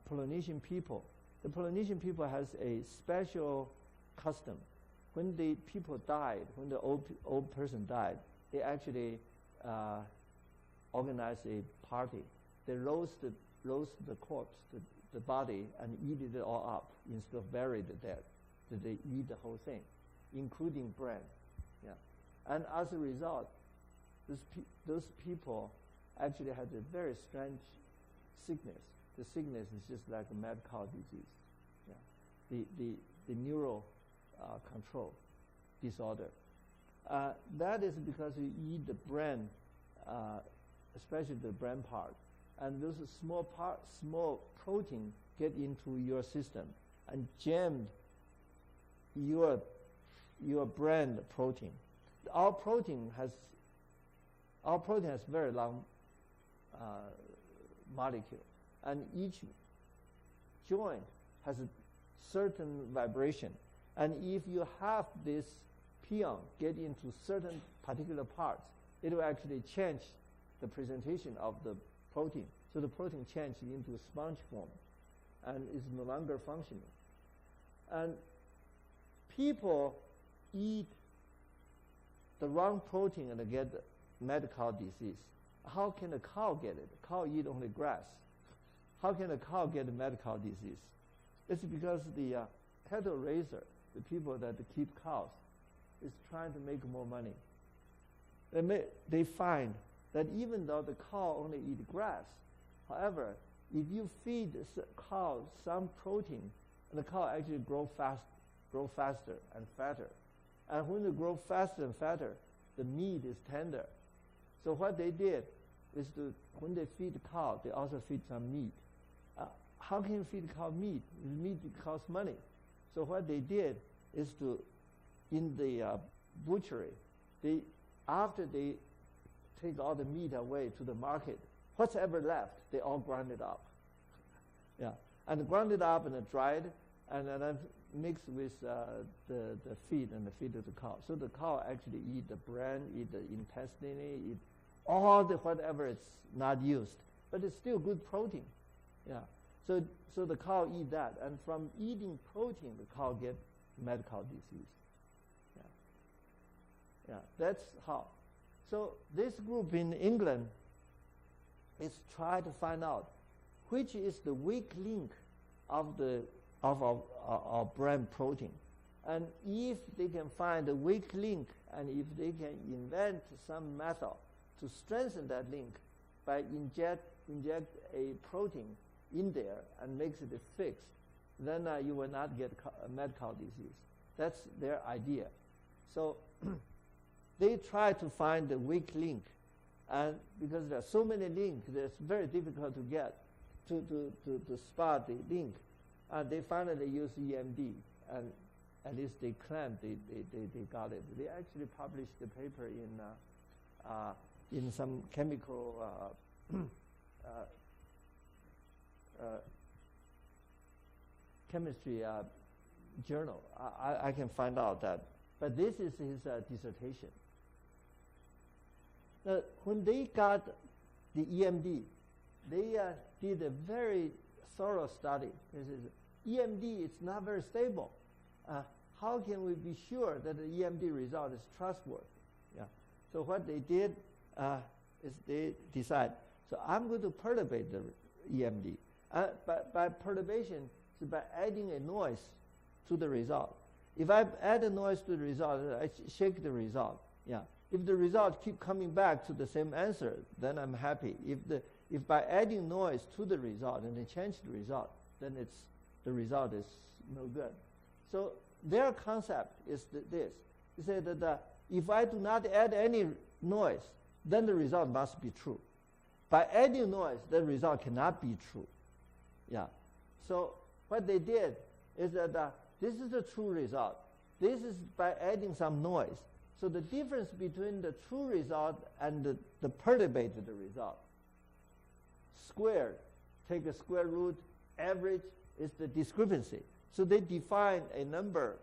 Polynesian people. The Polynesian people has a special custom. When the people died, when the old person died, they actually organized a party. They roast the corpse, the body, and eat it all up instead of bury the dead. So they eat the whole thing, including brain. Yeah. And as a result, those people actually had a very strange sickness. The sickness is just like a mad cow disease. Yeah. The neural control disorder. That is because you eat the brain, especially the brain part, and those small protein get into your system and jammed your brain protein. Our protein has very long molecule, and each joint has a certain vibration. And if you have this pion get into certain particular parts, it will actually change the presentation of the protein. So the protein changes into a sponge form and is no longer functioning. And people eat the wrong protein and get mad cow disease. How can a cow get it? A cow eat only grass. How can a cow get mad cow disease? It's because the cattle raiser, the people that keep cows, is trying to make more money. They find that even though the cow only eat grass, however, if you feed the cow some protein, the cow actually grow faster and fatter. And when they grow faster and fatter, the meat is tender. So what they did is when they feed the cow, they also feed some meat. How can you feed the cow meat? Meat costs money. So what they did is in the butchery, after they take all the meat away to the market, what's ever left, they all grind it up. Yeah, and grind it up and dried, and then mixed with the feed and the feed to the cow. So the cow actually eat the brain, eat the intestine, eat all the whatever it's not used, but it's still good protein. Yeah. So the cow eat that, and from eating protein, the cow get mad cow disease. Yeah. Yeah, that's how. So this group in England is trying to find out which is the weak link of our brain protein. And if they can find the weak link, and if they can invent some method to strengthen that link by inject a protein in there and makes it fixed, then you will not get mad cow disease. That's their idea. So they try to find the weak link, And because there are so many links, it's very difficult to get to spot the link. They finally use EMD, and at least they claim they got it. They actually published the paper in some chemical chemistry journal. I can find out that. But this is his dissertation. Now, when they got the EMD, they did a very thorough study. This is EMD, it's not very stable. How can we be sure that the EMD result is trustworthy? Yeah. So what they did is they decide, so I'm going to perturbate the EMD. By perturbation, so by adding a noise to the result. If I add a noise to the result, I shake the result. Yeah. If the result keep coming back to the same answer, then I'm happy. If by adding noise to the result and then change the result, then the result is no good. So their concept is this. They say that if I do not add any noise, then the result must be true. By adding noise, the result cannot be true. Yeah. So what they did is that this is the true result. This is by adding some noise. So the difference between the true result and the perturbated result, squared, take a square root, average is the discrepancy. So they define a number,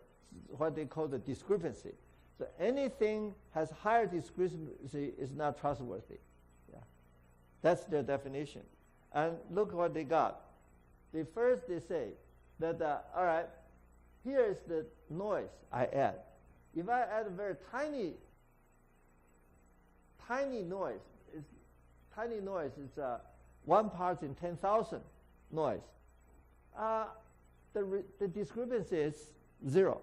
what they call the discrepancy. So anything has higher discrepancy is not trustworthy. Yeah. That's their definition. And look what they got. They say that, all right, here is the noise I add. If I add a very tiny noise, tiny noise is 1 part in 10,000 noise. The discrepancy is 0.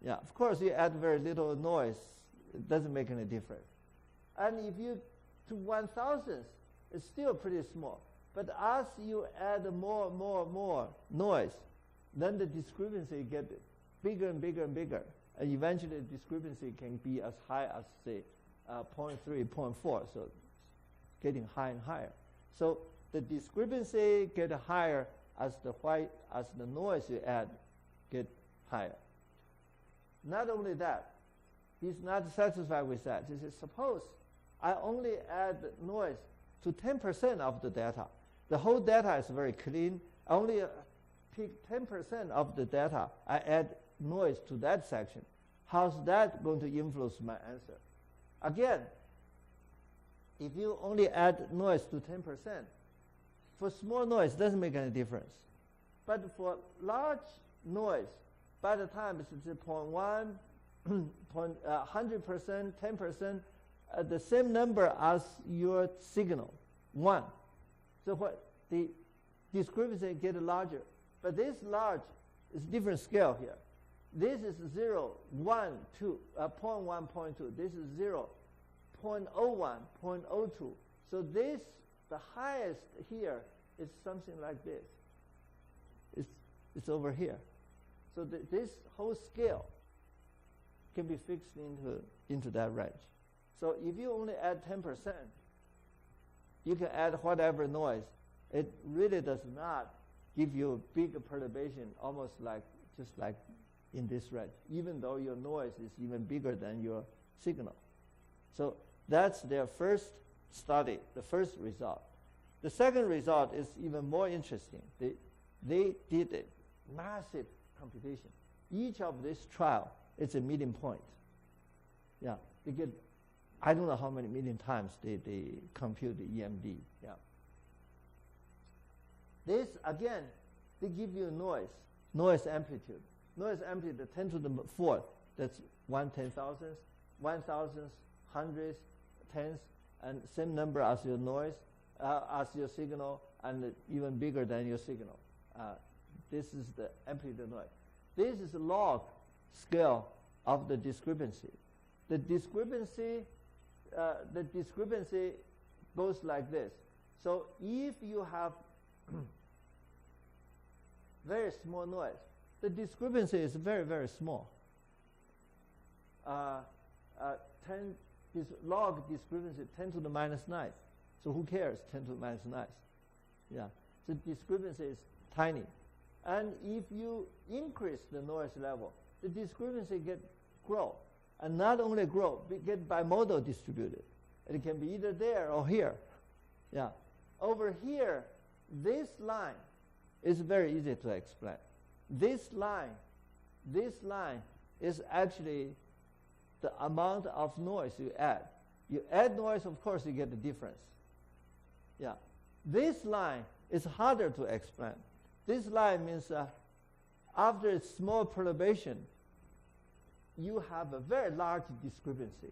Yeah, of course you add very little noise, it doesn't make any difference. And if you to 1,000, it's still pretty small. But as you add more noise, then the discrepancy gets bigger and bigger and bigger. And eventually the discrepancy can be as high as, say, 0.3, 0.4, so it's getting higher and higher. So the discrepancy gets higher as the noise you add get higher. Not only that, he's not satisfied with that. He says, suppose I only add noise to 10% of the data. The whole data is very clean. I only pick 10% of the data. I add noise to that section. How's that going to influence my answer? Again, if you only add noise to 10%, for small noise, it doesn't make any difference. But for large noise, by the time it's 0.1, 100%, 10%, the same number as your signal, 1. So what the discrepancy gets larger. But this large is different scale here. This is 0, 1, 2, 0.1, 0.2. This is 0, 0.01, 0.02. So this, the highest here is something like this. It's over here. So this whole scale can be fixed into that range. So if you only add 10%, you can add whatever noise. It really does not give you a big perturbation, almost just like in this range, even though your noise is even bigger than your signal. So that's their first study, the first result. The second result is even more interesting. They did a massive computation. Each of this trial is a meeting point. Yeah, they get, I don't know how many million times they compute the EMD. Yeah. This, again, they give you noise amplitude. Noise amplitude 10 to the 4th, that's 1/10,000, 1,000, hundreds, tens, and same number as your noise, as your signal, and even bigger than your signal. This is the amplitude noise. This is a log scale of the discrepancy. The discrepancy goes like this. So if you have very small noise, the discrepancy is very, very small. 10 this log discrepancy 10 to the minus 9. So who cares, 10 to the minus 9? Yeah, the discrepancy is tiny. And if you increase the noise level, the discrepancy grow. And not only grow, but get bimodal distributed. It can be either there or here. Yeah. Over here, this line is very easy to explain. This line is actually the amount of noise you add. You add noise, of course, you get the difference. Yeah. This line is harder to explain. This line means after a small perturbation, you have a very large discrepancy.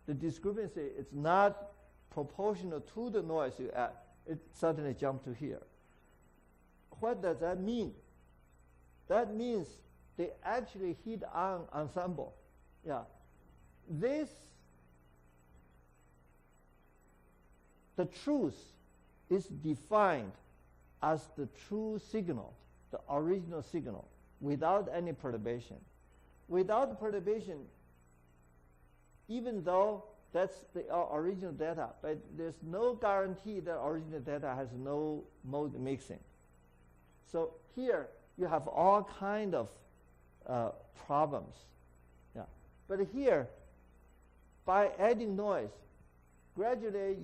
The discrepancy is not proportional to the noise you add. It suddenly jumps to here. What does that mean? That means they actually hit on ensemble. Yeah. The truth is defined as the true signal, the original signal, without any perturbation. Without perturbation, even though that's the original data, but there's no guarantee that original data has no mode mixing. So here you have all kind of problems. Yeah. But here, by adding noise, gradually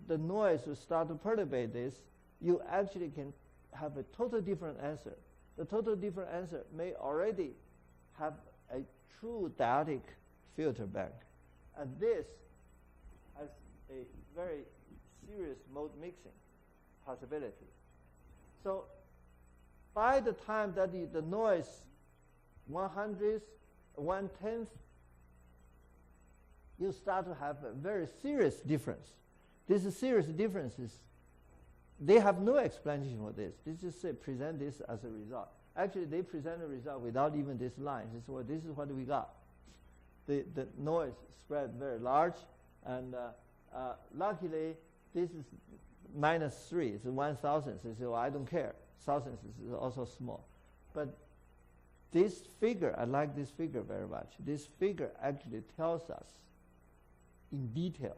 the noise will start to perturbate this. You actually can have a total different answer. The total different answer may already have a true dyadic filter bank. And this has a very serious mode mixing possibility. So by the time that the noise 1/100th, 1/10th, you start to have a very serious difference. These serious differences, they have no explanation for this. They just say present this as a result. Actually, they present a result without even this line. This is what we got. The noise spread very large, and luckily this is -3. It's 1,000th. They say, well, I don't care. Thousandths is also small. But this figure, I like this figure very much. This figure actually tells us in detail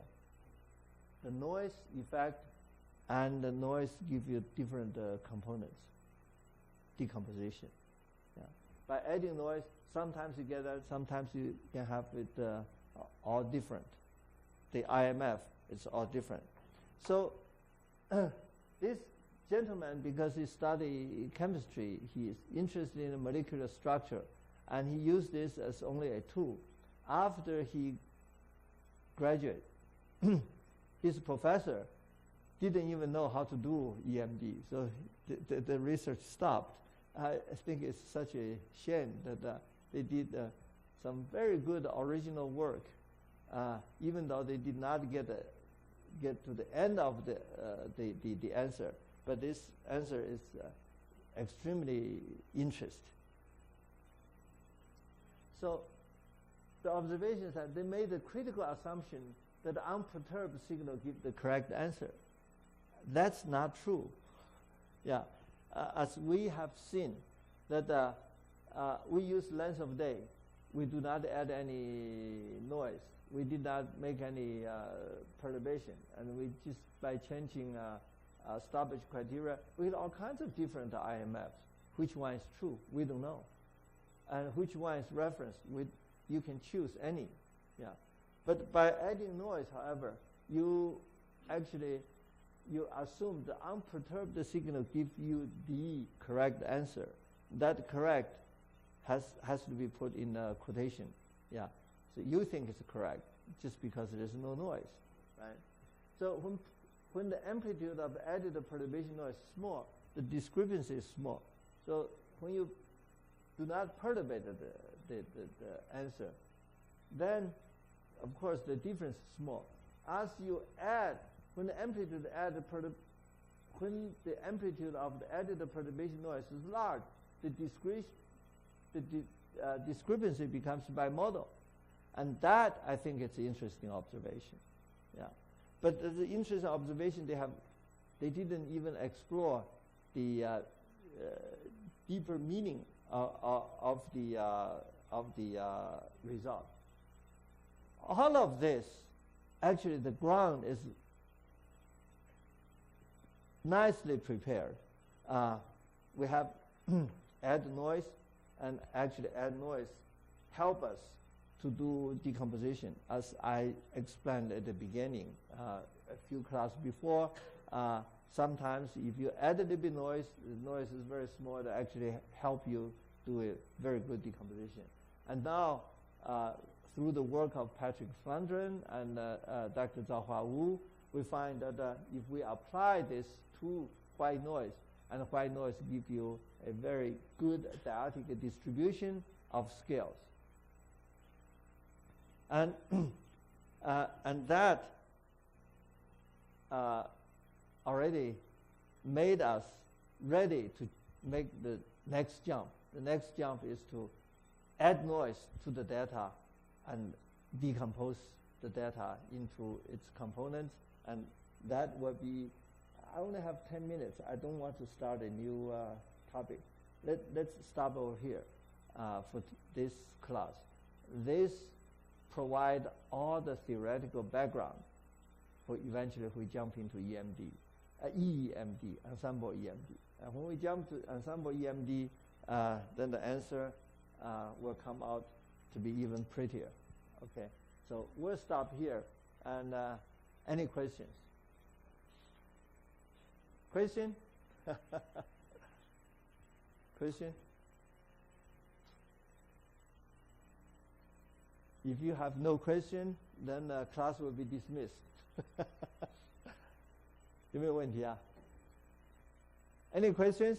the noise effect, and the noise give you different components, decomposition. Yeah. By adding noise, sometimes you get that, sometimes you can have it all different. The IMF is all different. So this gentleman, because he studied chemistry, he is interested in the molecular structure, and he used this as only a tool. After he graduated, his professor didn't even know how to do EMD, so the research stopped. I think it's such a shame that they did some very good original work, even though they did not get to the end of the answer. But this answer is extremely interesting. So the observation is that they made the critical assumption that the unperturbed signal gives the correct answer. That's not true. Yeah, as we have seen that we use length of day. We do not add any noise. We did not make any perturbation, and we just by changing stoppage criteria, we had all kinds of different IMFs. Which one is true? We don't know. And which one is reference? You can choose any. Yeah. But by adding noise, however, you assume the unperturbed signal gives you the correct answer. That correct has to be put in a quotation. Yeah. So you think it's correct just because there's no noise, right? So when the amplitude of added perturbation noise is small, the discrepancy is small. So when you do not perturbate the answer, then of course the difference is small. As you add, when the amplitude of the added perturbation noise is large, the discrepancy becomes bimodal, and that I think it's an interesting observation. Yeah. But the interesting observation they didn't even explore the deeper meaning of the result. All of this actually the ground is nicely prepared. We have add noise, and actually add noise help us to do decomposition, as I explained at the beginning, a few classes before. Sometimes if you add a little bit noise, the noise is very small, that actually help you do a very good decomposition. And now, through the work of Patrick Flandren and Dr. Zhaohua Wu, we find that if we apply this to white noise, and white noise gives you a very good dyadic distribution of scales. And, and that already made us ready to make the next jump. The next jump is to add noise to the data and decompose the data into its components. And that will be, I only have 10 minutes. I don't want to start a new topic. Let's stop over here for this class. This provide all the theoretical background for eventually we jump into EMD, EEMD, ensemble EMD. And when we jump to ensemble EMD, then the answer will come out to be even prettier. Okay, so we'll stop here. And any questions? Question? Question? If you have no question, then class will be dismissed. 有没有问题啊? Any questions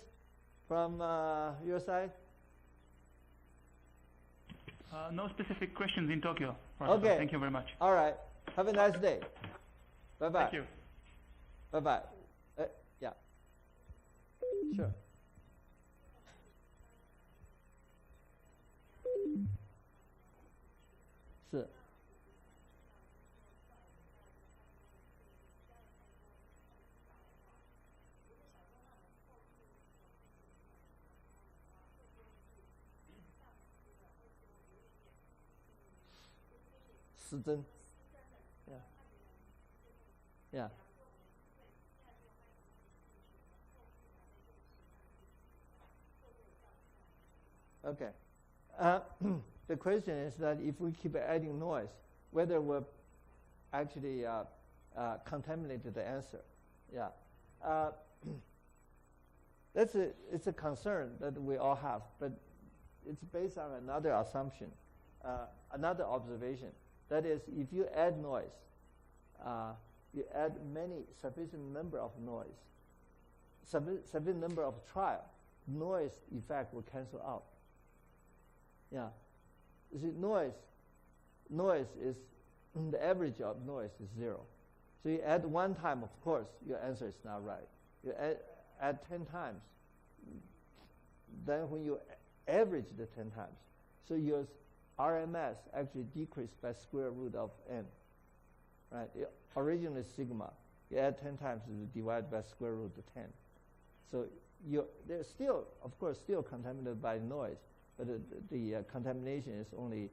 from your side? No specific questions in Tokyo. Okay. Thank you very much. All right. Have a nice day. Bye-bye. Thank you. Bye-bye. Yeah. Sure.是. Yeah. Yeah. Okay. The question is that if we keep adding noise, whether we'll actually contaminate the answer. Yeah. It's a concern that we all have, but it's based on another assumption, another observation. That is, if you add noise, you add sufficient number of noise, sufficient number of trial, noise effect will cancel out. Yeah. You see, noise is, the average of noise is 0. So you add 1 time, of course, your answer is not right. You add 10 times. Then when you average the 10 times, so your RMS actually decreased by square root of n. Right? Originally sigma. You add 10 times, you divide by square root of 10. So they're still, of course, still contaminated by noise, but the contamination is only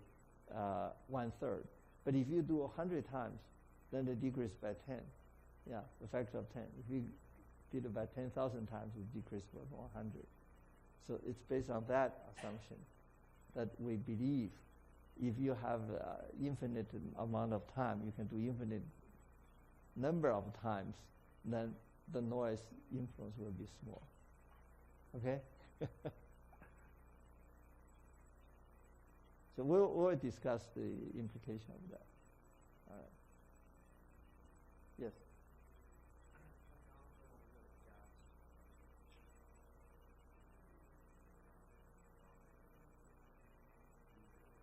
1/3. But if you do 100 times, then they decrease by 10. Yeah, the factor of 10. If we did it by 10,000 times, it decreased by 100. So it's based on that assumption that we believe if you have infinite amount of time, you can do infinite number of times, then the noise influence will be small. Okay? So we'll discuss the implication of that. All right. Yes.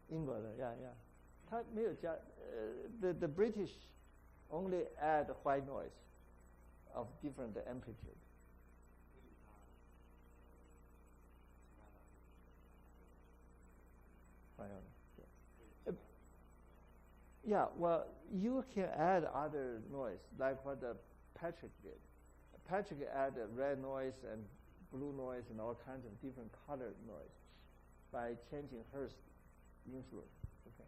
英国的 yeah yeah， 他没有加the British only add white noise of different amplitude. Yeah, well, you can add other noise, like what Patrick did. Patrick added red noise and blue noise and all kinds of different colored noise by changing Hurst influence. Okay.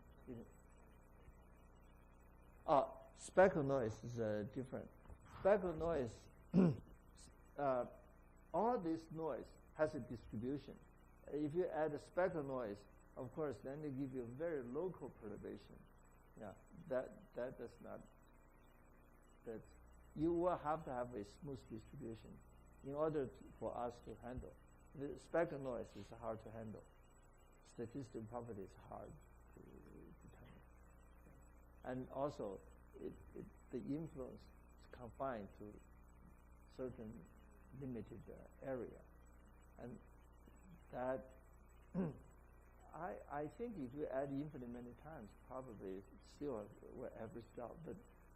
speckle noise is different. Speckle noise, all this noise has a distribution. If you add a speckle noise, of course, then they give you very local perturbation. Yeah, that does not. That you will have to have a smooth distribution in order for us to handle. The speckle noise is hard to handle. Statistical property is hard to determine. And also, the influence is confined to certain limited area. And that, I think if you add infinite many times, probably still will average out. But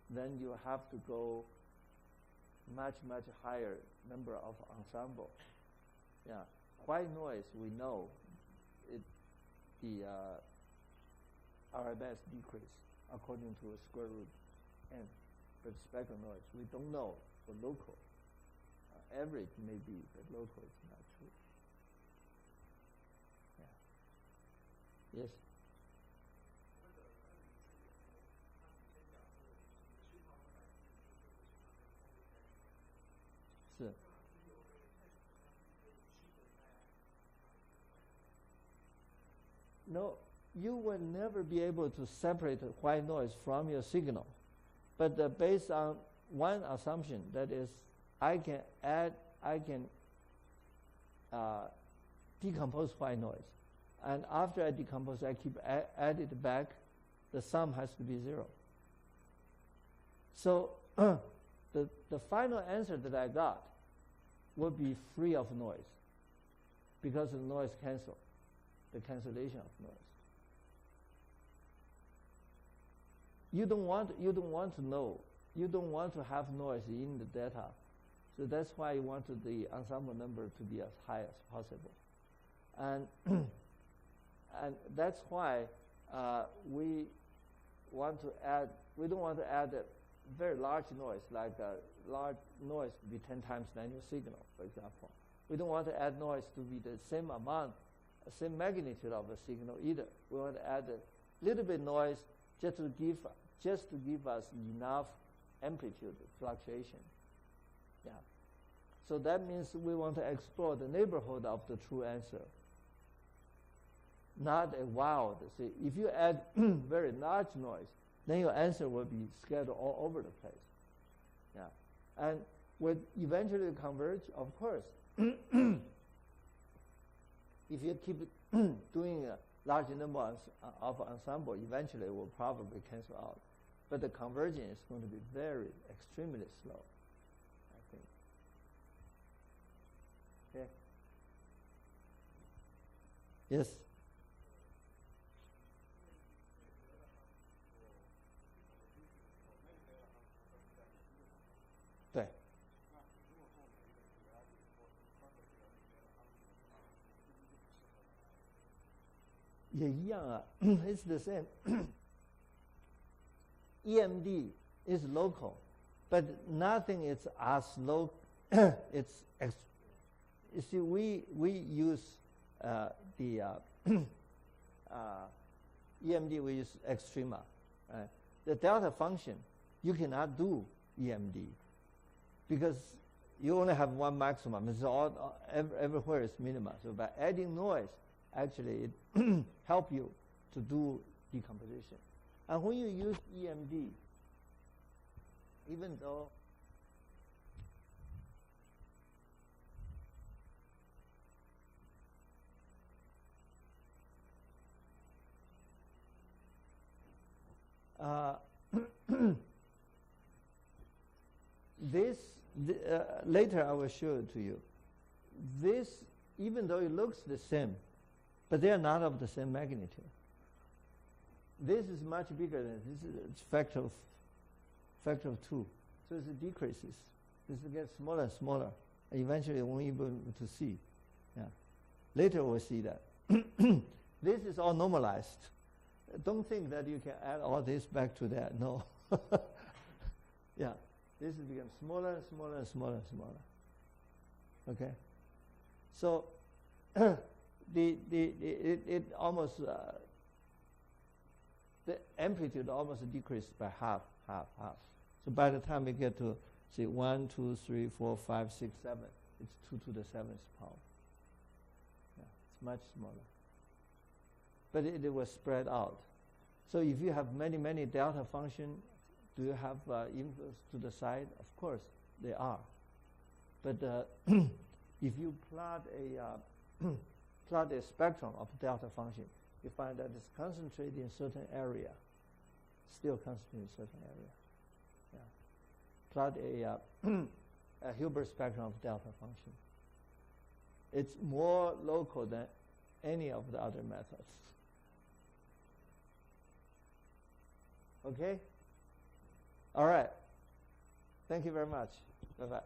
then you have to go much higher number of ensemble. Yeah, white noise we know the RMS decrease according to square root n, but speckle noise we don't know for local. Average may be, but local is not true. Yeah. Yes. Sure. No, you will never be able to separate white noise from your signal. But based on one assumption, that is, I can decompose white noise. And after I decompose, I keep add it back, the sum has to be 0. So the final answer that I got will be free of noise because the noise cancel, the cancellation of noise. You don't want to know, you don't want to have noise in the data. So that's why you want the ensemble number to be as high as possible. And and that's why we don't want to add a very large noise, like a large noise to be 10 times linear signal, for example. We don't want to add noise to be the same amount, same magnitude of a signal either. We want to add a little bit noise just to give us enough amplitude fluctuation. Yeah. So that means we want to explore the neighborhood of the true answer. Not a wild. See, if you add very large noise, then your answer will be scattered all over the place. Yeah. And will eventually converge, of course. If you keep doing a large number of ensemble, eventually it will probably cancel out. But the convergence is going to be very, extremely slow, I think. Okay. Yes.对。也一样啊 it's the same. EMD is local, but nothing is as low. You see, we use the EMD. We use extrema. The delta function, you cannot do EMD because you only have one maximum. It's all everywhere is minima. So by adding noise, actually it help you to do decomposition. And when you use EMD, even though later I will show it to you. This, even though it looks the same, but they are not of the same magnitude. This is much bigger than this. It's factor of 2. So it decreases. This gets smaller and smaller. And eventually, we won't be able to see. Yeah. Later, we'll see that. This is all normalized. Don't think that you can add all this back to that. No. Yeah. This becomes smaller and smaller and smaller and smaller. Okay. So it almost the amplitude almost decreased by half. So by the time we get to, say, 1, 2, 3, 4, 5, 6, 7, it's 2 to the 7th power. Yeah, it's much smaller. But it was spread out. So if you have many delta functions, do you have influence to the side? Of course, they are. But if you plot a spectrum of delta function, you find that it's concentrated in certain area, still concentrated in certain area. Yeah. Plot a Hilbert spectrum of delta function. It's more local than any of the other methods. Okay? All right. Thank you very much. Bye-bye.